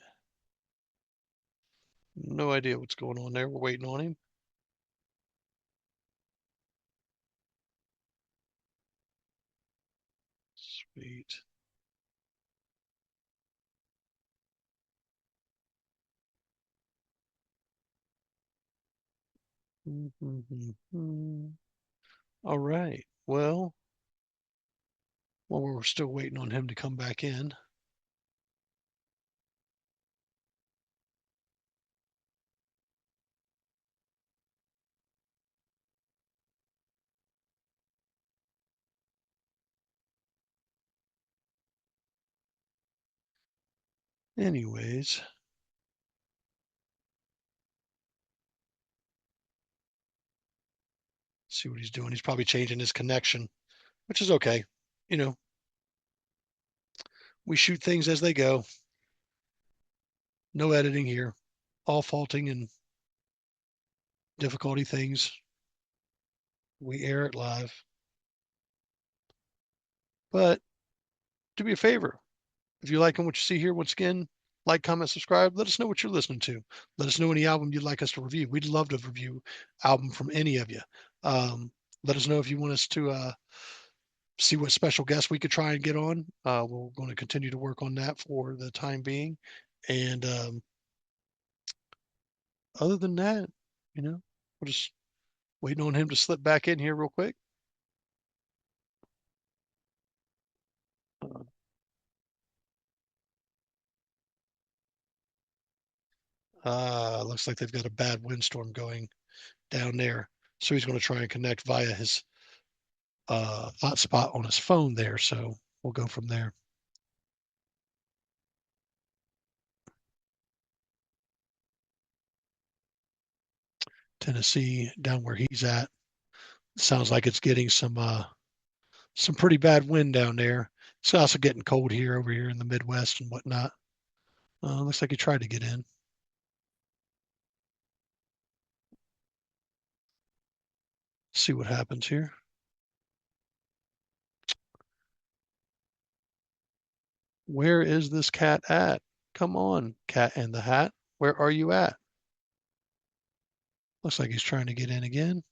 No idea what's going on there. We're waiting on him. Sweet. All right. Well, while we're still waiting on him to come back in. Anyways, see what he's doing. He's probably changing his connection, which is okay. You know, we shoot things as they go. No editing here. All faulting and difficulty things. We air it live. But do me a favor. If you're liking what you see here, once again, like, comment, subscribe. Let us know what you're listening to. Let us know any album you'd like us to review. We'd love to review album from any of you. Let us know if you want us to see what special guests we could try and get on. We're going to continue to work on that for the time being. And other than that, we're just waiting on him to slip back in here real quick. Looks like they've got a bad windstorm going down there. So he's going to try and connect via his hotspot on his phone there. So we'll go from there. Tennessee, down where he's at, sounds like it's getting some pretty bad wind down there. It's also getting cold here over here in the Midwest and whatnot. Looks like he tried to get in. See what happens here. Where is this cat at? Come on, Cat in the Hat. Where are you at? Looks like he's trying to get in again.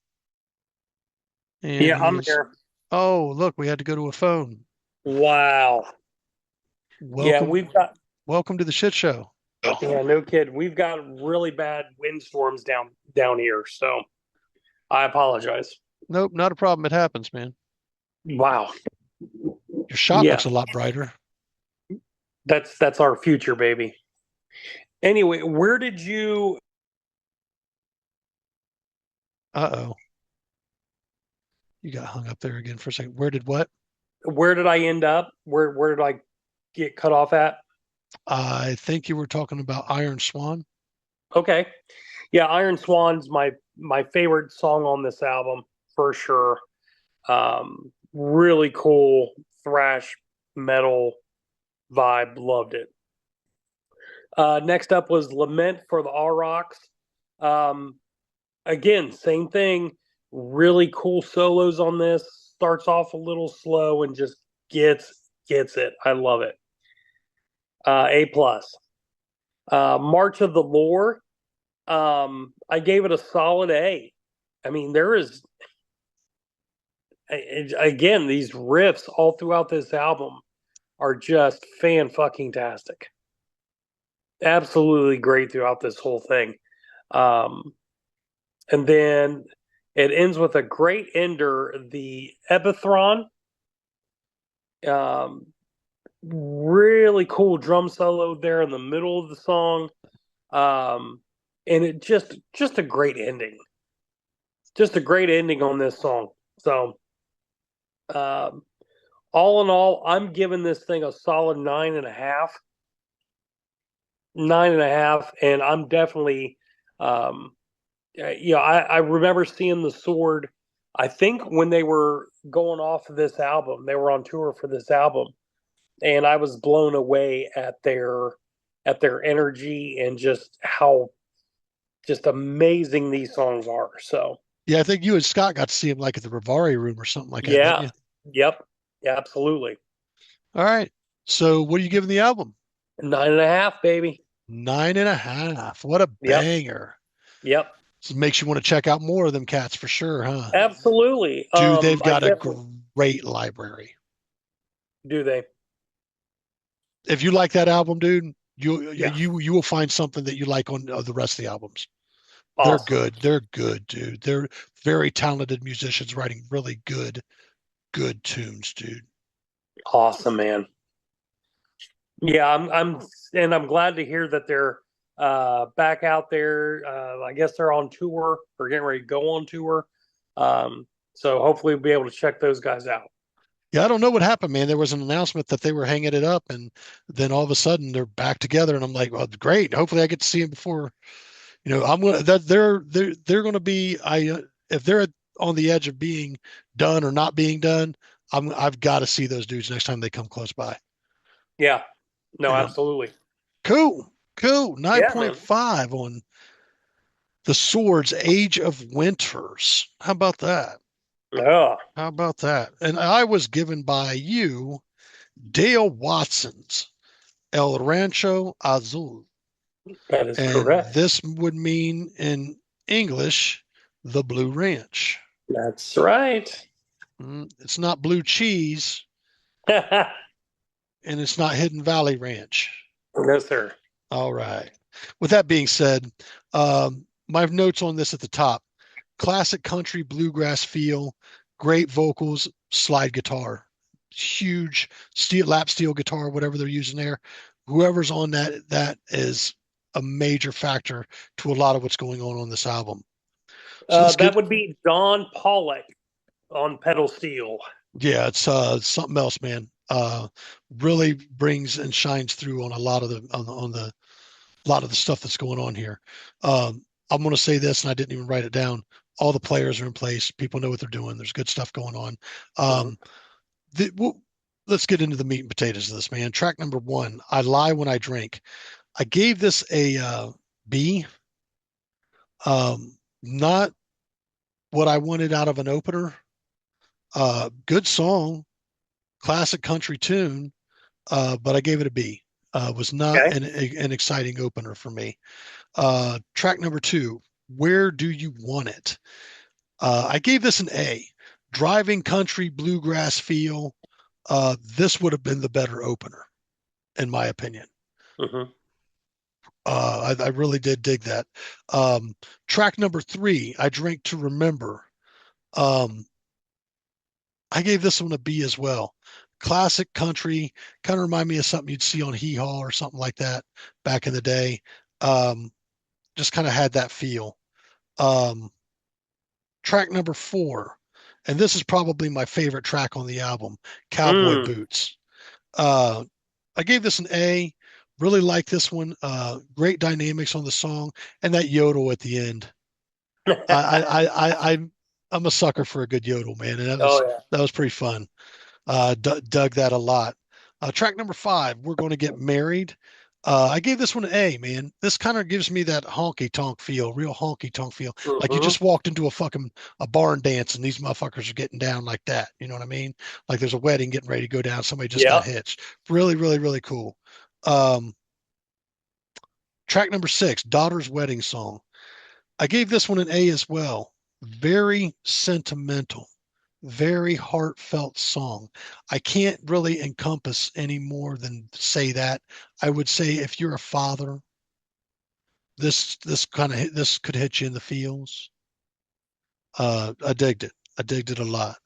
And Yeah, he I'm is. here. Oh, look, we had to go to a phone. Wow. Yeah, Welcome, we've got welcome to the shit show. yeah, no kid. We've got really bad windstorms down here, so I apologize. Nope, not a problem. It happens, man. Wow. Your shot Yeah, looks a lot brighter. that's our future, baby. Anyway, where did you Uh-oh. You got hung up there again for a second. Where did what? where did I end up? Where did I get cut off at? I think you were talking about Iron Swan. Okay. Yeah, Iron Swan's my favorite song on this album for sure. Really cool thrash metal vibe. Loved it. Next up was Lament for the Aurochs. Um, again, same thing. Really cool solos on this. Starts off a little slow and just gets it. I love it. A plus. March of the Lore. I gave it a solid A. I mean, there is again these riffs all throughout this album are just fan fucking tastic. Absolutely great throughout this whole thing. And then it ends with a great ender, the Epiphron. Really cool drum solo there in the middle of the song. And it just a great ending. Just a great ending on this song. So all in all, I'm giving this thing a solid 9.5. 9.5, and I'm definitely I remember seeing the Sword. I think when they were going off of this album, they were on tour for this album, and I was blown away at their energy and just how just amazing these songs are. So Yeah, I think you and Scott got to see him like at the Rivari room or something like that, didn't yeah, you? yep, absolutely. All right. So what are you giving the album? 9.5, baby. 9.5. What a Yep, banger. yep, This makes you want to check out more of them cats for sure, huh? absolutely. Dude, they've I got a definitely great library. do they. If you like that album, dude, you Yeah, you will find something that you like on the rest of the albums. They're awesome. good. They're good, dude. They're very talented musicians writing really good tunes, dude. Awesome, man. Yeah, I'm glad to hear that they're back out there. I guess they're on tour or getting ready to go on tour. So hopefully we'll be able to check those guys out. Yeah, I don't know what happened, man. There was an announcement that they were hanging it up, and then all of a sudden they're back together, and I'm like, well, great. Hopefully, I get to see them before. I'm gonna that they're gonna be. If they're on the edge of being done or not being done, I've got to see those dudes next time they come close by. Yeah, no, You know, absolutely. cool. Yeah, man. 9.5 on the Swords Age of Winters. How about that? Yeah, How about that? And I was given by you, Dale Watson's El Rancho Azul. that is And correct. this would mean in English, the Blue Ranch. That's right. It's not blue cheese No, and it's not Hidden Valley Ranch. sir. All right. With that being said, my notes on this at the top: classic country bluegrass feel, great vocals, slide guitar, huge lap steel guitar, whatever they're using there. Whoever's on that is a major factor to a lot of what's going on this album. So let's That get, would be Don Pollock on pedal steel. yeah, it's something else, man. Really brings and shines through on a lot of the lot of the stuff that's going on here. I'm going to say this, and I didn't even write it down. All the players are in place. People know what they're doing. There's good stuff going on. Well, let's get into the meat and potatoes of this, man. Track number 1, I Lie When I Drink. I gave this a B. Not what I wanted out of an opener. Good song, classic country tune, but I gave it a B. Was not Okay. an exciting opener for me. Track number 2, Where Do You Want It? I gave this an A. Driving country bluegrass feel. This would have been the better opener, in my opinion. Mhm. I really did dig that. Track number 3, I Drink to Remember. I gave this one a B as well. Classic country, kind of remind me of something you'd see on Hee Haw or something like that back in the day. Just kind of had that feel. Um, Track number 4, and this is probably my favorite track on the album, Cowboy Mm. Boots. I gave this an A. Really like this one. Great dynamics on the song, and that yodel at the end. I'm a sucker for a good yodel, man, and Oh yeah. that was pretty fun. Dug that a lot. Track number 5, We're Going to Get Married. I gave this one an A, man. This kind of gives me that honky tonk feel, real honky tonk feel. Like you Mhm. just walked into a barn dance and these motherfuckers are getting down like that. You know what I mean? Like there's a wedding getting ready to go down. Somebody just got Yep. hitched. Really, really, really cool. Track number 6, Daughter's Wedding Song. I gave this one an A as well. Very sentimental, very heartfelt song. I can't really encompass any more than say that. I would say if you're a father, this could hit you in the feels. I digged it. I digged it a lot.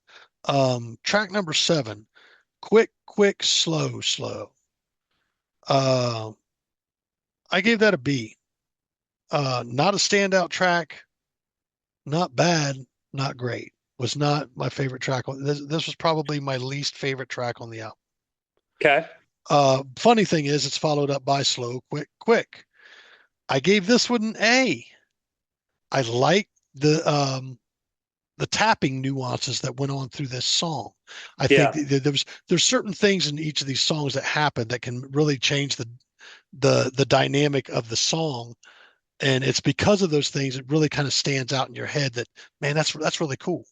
Track number 7, Quick, Quick, Slow, Slow. I gave that a B. Not a standout track, not bad, not great. Was not my favorite track. This was probably my least favorite track on the album. Okay. Funny thing is, it's followed up by Slow, Quick, Quick. I gave this one an A. I like the tapping nuances that went on through this song. I Yeah. think there's certain things in each of these songs that happen that can really change the dynamic of the song. And it's because of those things it really kind of stands out in your head that, man, that's really cool.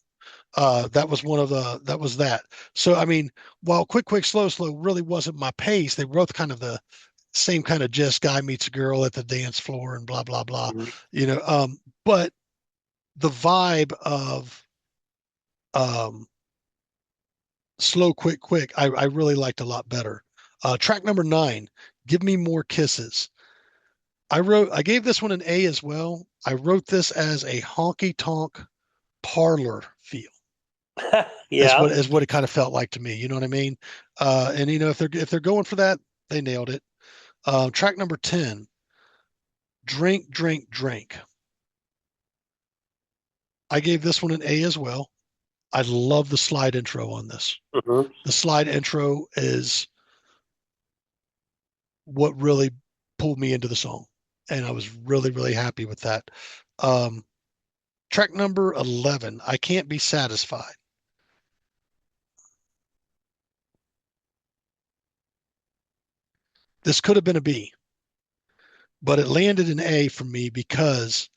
That was that. So I mean, while Quick Quick Slow Slow really wasn't my pace, they wrote kind of the same kind of just guy meets a girl at the dance floor and blah blah blah, Mhm. but the vibe of um Slow Quick Quick I really liked a lot better. Track number 9, Give Me More Kisses. I gave this one an A as well. I wrote this as a honky tonk parlor feel. Yeah. Is what it kind of felt like to me. You know what I mean? And if they're going for that, they nailed it. Track number 10, Drink, Drink, Drink. I gave this one an A as well. I love the slide intro on this. Mhm. The slide intro is what really pulled me into the song, and I was really, really happy with that. Track number 11, I Can't Be Satisfied. This could have been a B, but it landed an A for me because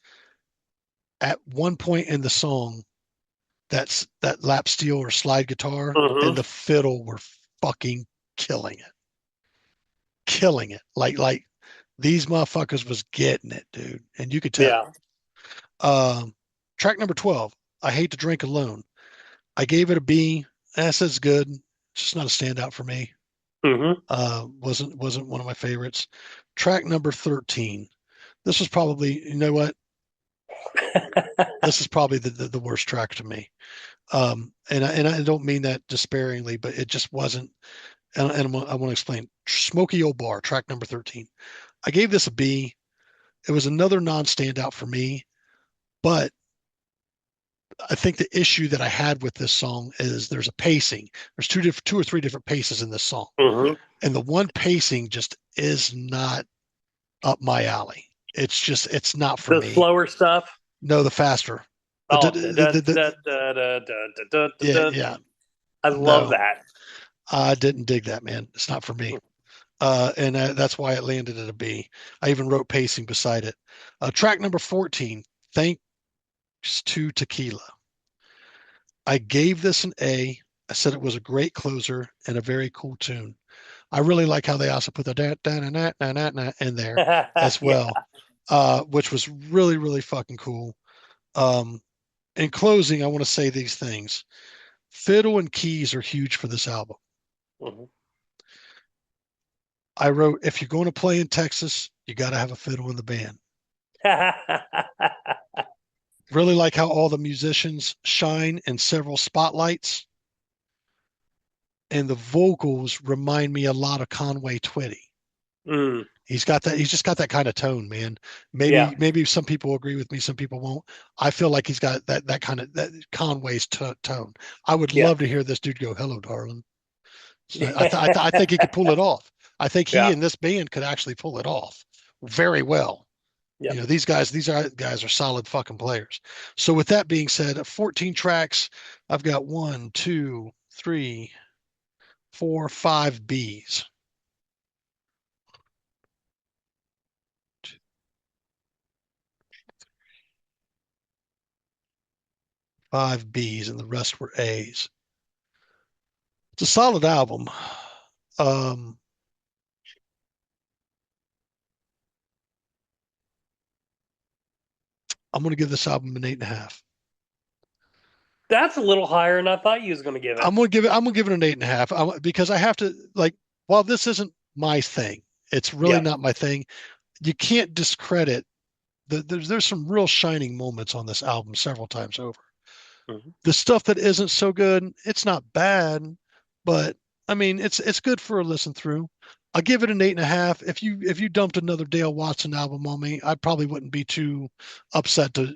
at one point in the song, that lap steel or slide guitar and Mhm. the fiddle were fucking killing it. Killing it. Like these motherfuckers was getting it, dude. And you could tell. Yeah. Track number 12, I Hate to Drink Alone. I gave it a B. That says good. It's just not a standout for me. Mhm. Wasn't one of my favorites. Track number 13. This was probably, you know what? This is probably the worst track to me. And I don't mean that despairingly, but it just wasn't. And I want to explain. Smoky Old Bar, track number 13. I gave this a B. It was another non-standout for me, but I think the issue that I had with this song is there's a pacing. There's two or three different paces in this song, Mhm. and the one pacing just is not up my alley. It's not for The me. slower stuff. No, the faster. Oh, Yeah, yeah. I love No, that. I didn't dig that, man. It's not for me. And that's why it landed at a B. I even wrote pacing beside it. Track number 14, Thanks to Tequila. I gave this an A. I said it was a great closer and a very cool tune. I really like how they also put the da da da da da da in there as well. which was really, really fucking cool. In closing, I want to say these things. Fiddle and keys are huge for this album. Mhm. I wrote, if you're going to play in Texas, you got to have a fiddle in the band. Really like how all the musicians shine in several spotlights. And the vocals remind me a lot of Conway Twitty. Mm, He's just got that kind of tone, man. yeah. Maybe some people agree with me, some people won't. I feel like he's got that kind of that Conway's tone. I would Yeah. love to hear this dude go, "Hello, darling." So I think he could pull it off. I think he Yeah. and this band could actually pull it off very well. Yep. You know, these guys are solid fucking players. So with that being said, 14 tracks. I've got 1, 2, 3, 4, 5 Bs. 5 Bs and the rest were A's. It's a solid album. Um, I'm going to give this album an 8.5. That's a little higher than I thought you was going to give it. I'm going to give it an 8.5 because I have to, like, while this isn't my thing, it's really Yeah. not my thing. You can't discredit there's some real shining moments on this album several times over. Mhm. The stuff that isn't so good, it's not bad, but I mean, it's good for a listen through. I'll give it an 8.5. If you dumped another Dale Watson album on me, I probably wouldn't be too upset to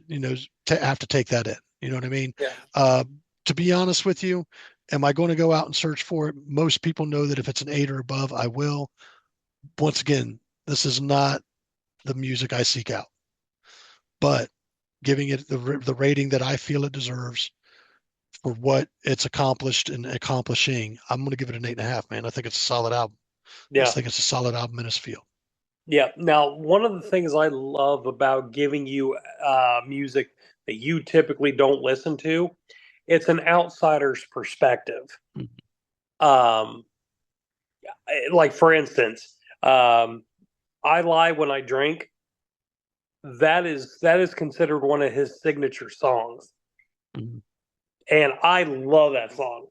have to take that in. You know what I mean? Yeah. To be honest with you, am I going to go out and search for it? Most people know that if it's an 8 or above, I will. Once again, this is not the music I seek out, but giving it the rating that I feel it deserves for what it's accomplished and accomplishing, I'm going to give it an 8.5, man. I think it's a solid album. I Yeah. just think it's a solid album in its field. Yeah. Now, one of the things I love about giving you music that you typically don't listen to, it's an outsider's perspective. Um, like for instance, I Lie When I Drink. That is considered one of his signature songs, Mhm. and I love that song.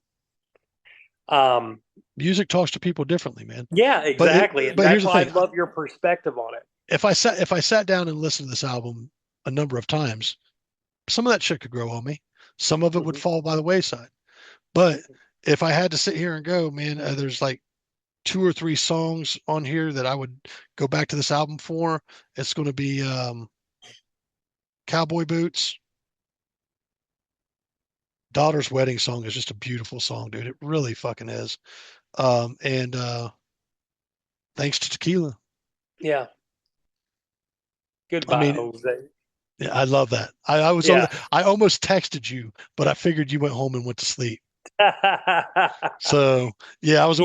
Music talks to people differently, man. Yeah, exactly. but That's here's the why I thing. love your perspective on it. If I sat down and listened to this album a number of times, some of that shit could grow on me. Some of it would Mhm. fall by the wayside. But if I had to sit here and go, man, there's like 2 or 3 songs on here that I would go back to this album for. It's going to be Cowboy Boots. Daughter's Wedding Song is just a beautiful song, dude. It really fucking is. And Thanks to Tequila. Yeah. I Goodbye, mean, Jose. yeah, I love that. Yeah. I almost texted you, but I figured you went home and went to sleep. So yeah, I was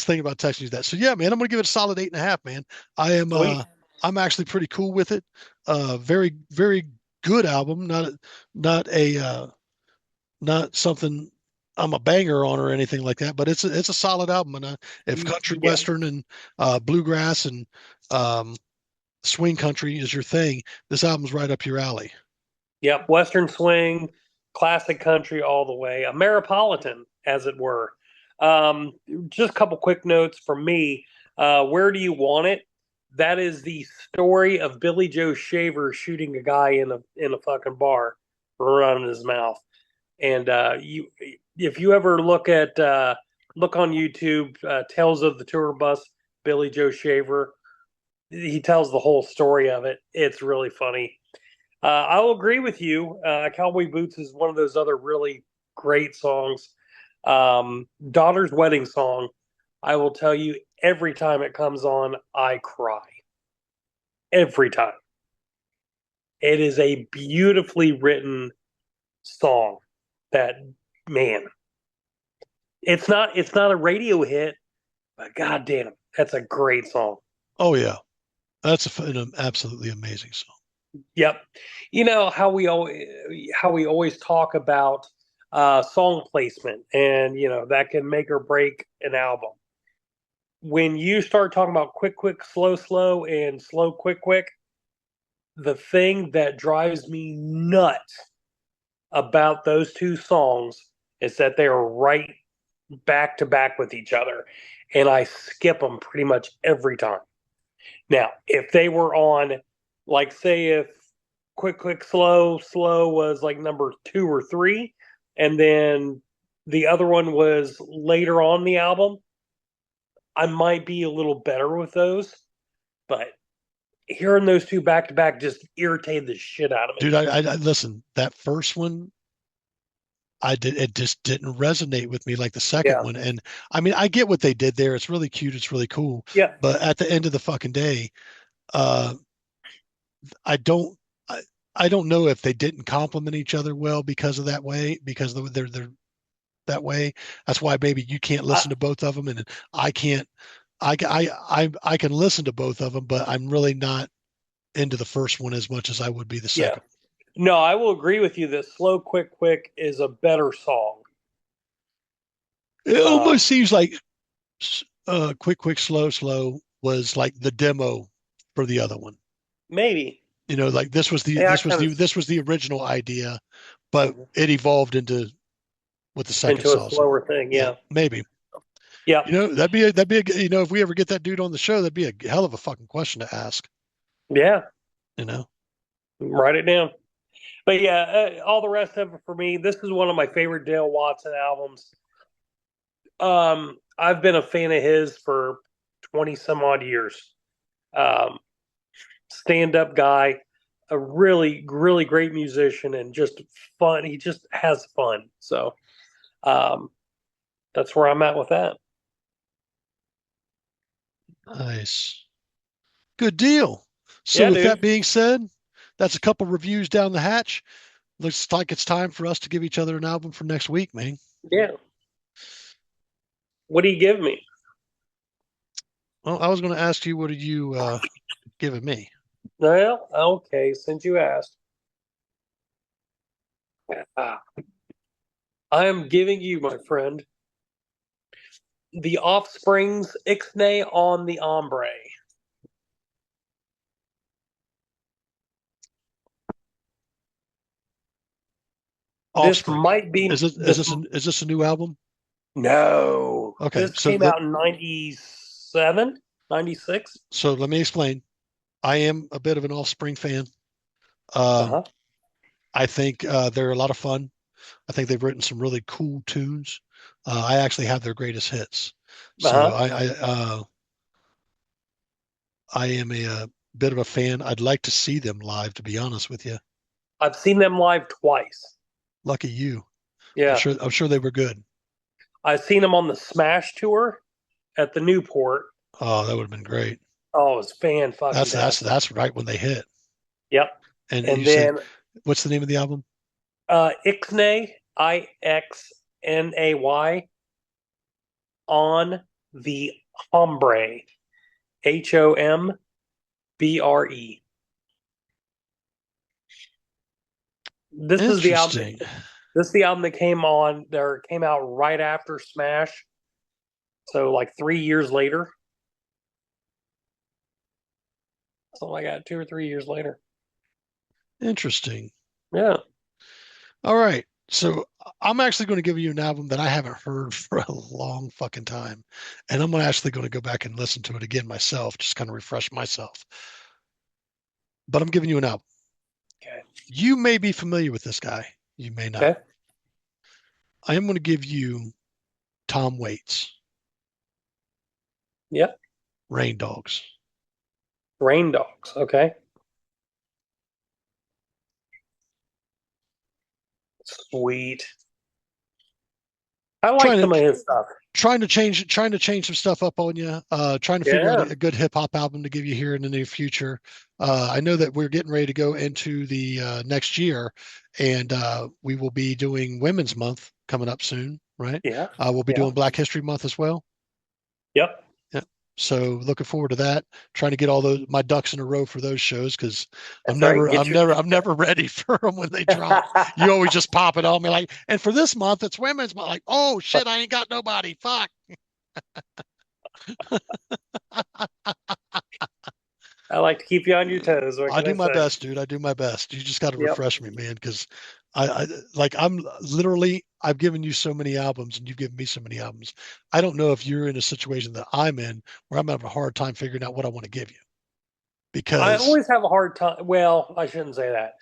thinking about texting you that. So yeah, man, I'm gonna give it a solid 8.5, man. I am Sweet. I'm actually pretty cool with it. Very, very good album. Not something I'm a banger on or anything like that, but it's a solid album. And if country Yeah. western and bluegrass and swing country is your thing, this album's right up your alley. Yep. Western swing, classic country all the way. Ameripolitan, as it were. Just a couple quick notes from me. Where Do You Want It? That is the story of Billy Joe Shaver shooting a guy in a fucking bar, running his mouth. And if you ever look on YouTube, Tales of the Tour Bus, Billy Joe Shaver, he tells the whole story of it. It's really funny. I will agree with you. Cowboy Boots is one of those other really great songs. Daughter's Wedding Song, I will tell you, every time it comes on, I cry. Every time. It is a beautifully written song that, man, it's not a radio hit, but goddamn, that's a great song. Oh yeah, that's an absolutely amazing song. Yep. You know how we always talk about song placement, and that can make or break an album. When you start talking about quick, quick, slow, slow, and slow, quick, quick, the thing that drives me nuts about those two songs is that they are right back to back with each other, and I skip them pretty much every time. Now, if they were on, like, say, if Quick, Quick, Slow, Slow was like number 2 or 3, and then the other one was later on the album, I might be a little better with those. But hearing those two back to back just irritated the shit out of me. Dude, I listen, that first one, it just didn't resonate with me like the second Yeah. one. And I mean, I get what they did there. It's really cute. It's really cool. Yeah. But at the end of the fucking day, I don't know if they didn't complement each other well because of that way, because they're that way. That's why maybe you can't listen to both of them, and I can't. I can listen to both of them, but I'm really not into the first one as much as I would be the second. No, I will agree with you that Slow, Quick, Quick is a better song. It almost seems like Quick, Quick, Slow, Slow was like the demo for the other one. Maybe. You know, like this was the original idea, but it evolved into what the second into a slower thing. Yeah. Maybe. Yeah. You know, that'd be a, you know, if we ever get that dude on the show, that'd be a hell of a fucking question to ask. Yeah. You know, write it down. But yeah, all the rest of it for me, this is one of my favorite Dale Watson albums. I've been a fan of his for 20 some odd years. Stand-up guy, a really, really great musician, and just fun. He just has fun. So that's where I'm at with that. nice, good deal. So Yeah, with dude. that being said, that's a couple reviews down the hatch. Looks like it's time for us to give each other an album for next week, man. Yeah. What do you give me? Well, I was going to ask you, what are you giving me? Well, okay, since you asked. I am giving you, my friend, the Offspring's Ixnay on the Ombre. Offspring. This might be. Is this a new album? No. Okay, This so came out in 97, 96. So let me explain. I am a bit of an Offspring fan. Uh-huh. I think they're a lot of fun. I think they've written some really cool tunes. I actually have their greatest hits. So I am a bit of a fan. I'd like to see them live, to be honest with you. I've seen them live twice. Lucky you. Yeah. I'm sure they were good. I've seen them on the Smash tour at the Newport. Oh, that would have been great. Oh, it was fan-fucking. That's right when they hit. Yep. And then said, what's the name of the album? Ixnay, Ixnay, on the Hombre, Hombre. This is the album. This is the album that came out right after Smash. So like 3 years later. Something like that, 2 or 3 years later. Interesting. Yeah. All right. So I'm actually going to give you an album that I haven't heard for a long fucking time. And I'm actually going to go back and listen to it again myself, just kind of refresh myself. But I'm giving you an album. Okay. You may be familiar with this guy. You may not. Okay. I am going to give you Tom Waits. Yep. Rain Dogs. Rain Dogs. Okay. Sweet. I like some of his stuff. Trying to change some stuff up on you. Trying to figure out a good hip hop album to give you here in the near future. I know that we're getting ready to go into the next year, and we will be doing Women's Month coming up soon, right? Yeah. We'll be doing Black History Month as well. Yep. So looking forward to that. Trying to get all my ducks in a row for those shows, because I'm never ready for them when they drop. You always just pop it on me like, and for this month it's Women's Month. Like, oh shit, I ain't got nobody. Fuck. I like to keep you on your toes. What I can do my say? best, dude. I do my best. You just got to Yep. refresh me, man, because I like I'm literally I've given you so many albums and you've given me so many albums. I don't know if you're in a situation that I'm in where I'm having a hard time figuring out what I want to give you. I Because always have a hard time. Well, I shouldn't say that.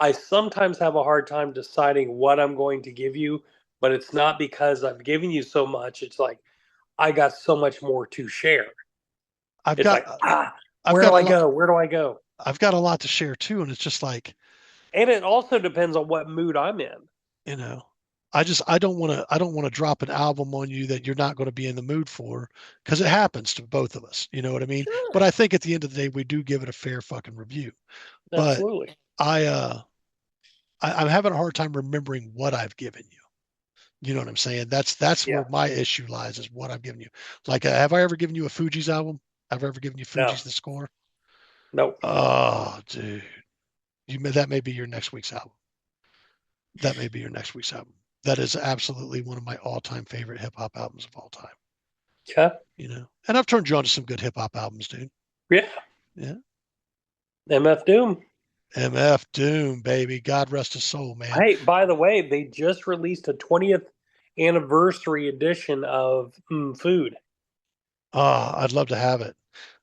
I sometimes have a hard time deciding what I'm going to give you, but it's not because I've given you so much. It's like I got so much more to share. I've It's got like, I've where got do a I lot go? Where do I go? I've got a lot to share too, and it's just like, And it also depends on what mood I'm in. you know, I don't want to drop an album on you that you're not going to be in the mood for, because it happens to both of us. You know what I mean? Sure. But I think at the end of the day, we do give it a fair fucking review. But Absolutely. I'm having a hard time remembering what I've given you. You know what I'm saying? That's Yeah. where my issue lies, is what I've given you. Like, have I ever given you a Fugees album? Have I ever given you No. Fugees The Score? Nope. Oh, dude, that may be your next week's album. That may be your next week's album. That is absolutely one of my all-time favorite hip hop albums of all time. Okay. You know, and I've turned you on to some good hip hop albums, dude. Yeah. Yeah. MF Doom. MF Doom, baby. God rest his soul, man. Hey, by the way, they just released a 20th anniversary edition of Food. Oh, I'd love to have it.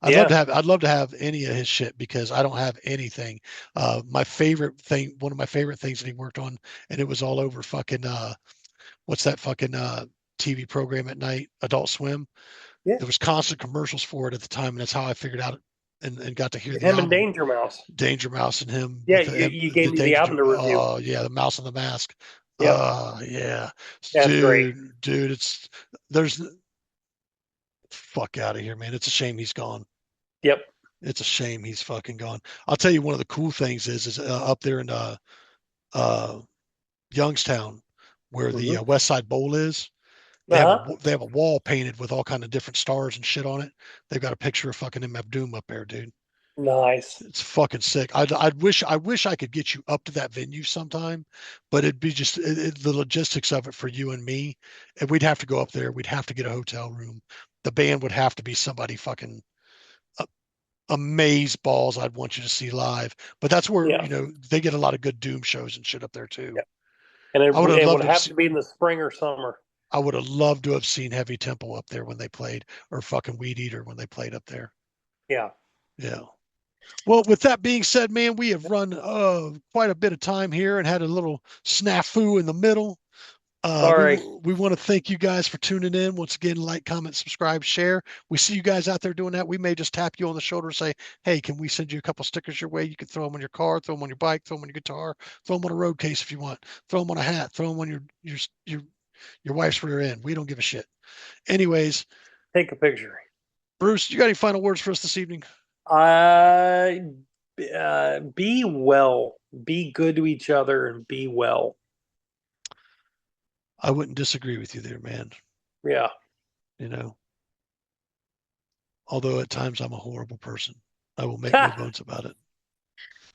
I'd love to have any of his shit, because I don't have anything. My favorite thing, one of my favorite things that he worked on, and it was all over fucking what's that fucking TV program at night, Adult Swim. Yeah. There was constant commercials for it at the time, and that's how I figured out and got to hear the Him and album. Danger Mouse. Danger Mouse and him. Yeah, with the- you gave me the Danger- album to review. Oh yeah, the Mouse and the Mask. Yep. Yeah, That's dude, great. dude, there's fuck out of here, man. It's a shame he's gone. Yep. It's a shame he's fucking gone. I'll tell you, one of the cool things is up there in Youngstown, where the West Side Bowl is. They have a wall painted with all kind of different stars and shit on it. They've got a picture of fucking MF Doom up there, dude. Nice. It's fucking sick. I wish I could get you up to that venue sometime, but it'd be just the logistics of it for you and me. And we'd have to go up there. We'd have to get a hotel room. The band would have to be somebody fucking amaze balls I'd want you to see live. But that's where, Yeah. you know, they get a lot of good Doom shows and shit up there too. Yeah. And it I would've would loved to have see- to be in the spring or summer. I would have loved to have seen Heavy Temple up there when they played, or fucking Weed Eater when they played up there. Yeah. Yeah. Well, with that being said, man, we have run quite a bit of time here and had a little snafu in the middle. Sorry. We want to thank you guys for tuning in. Once again, like, comment, subscribe, share. We see you guys out there doing that. We may just tap you on the shoulder and say, hey, can we send you a couple stickers your way? You can throw them on your car, throw them on your bike, throw them on your guitar, throw them on a road case if you want, throw them on a hat, throw them on your wife's rear end. We don't give a shit. Anyways, Take a picture. Bruce, you got any final words for us this evening? Be well. Be good to each other and be well. I wouldn't disagree with you there, man. Yeah. You know, although at times I'm a horrible person. I will make no bones about it.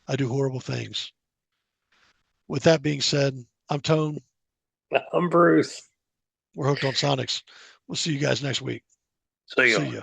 I do horrible things. With that being said, I'm Tone. I'm Bruce. We're hooked on Sonics. We'll see you guys next week. See ya. See ya.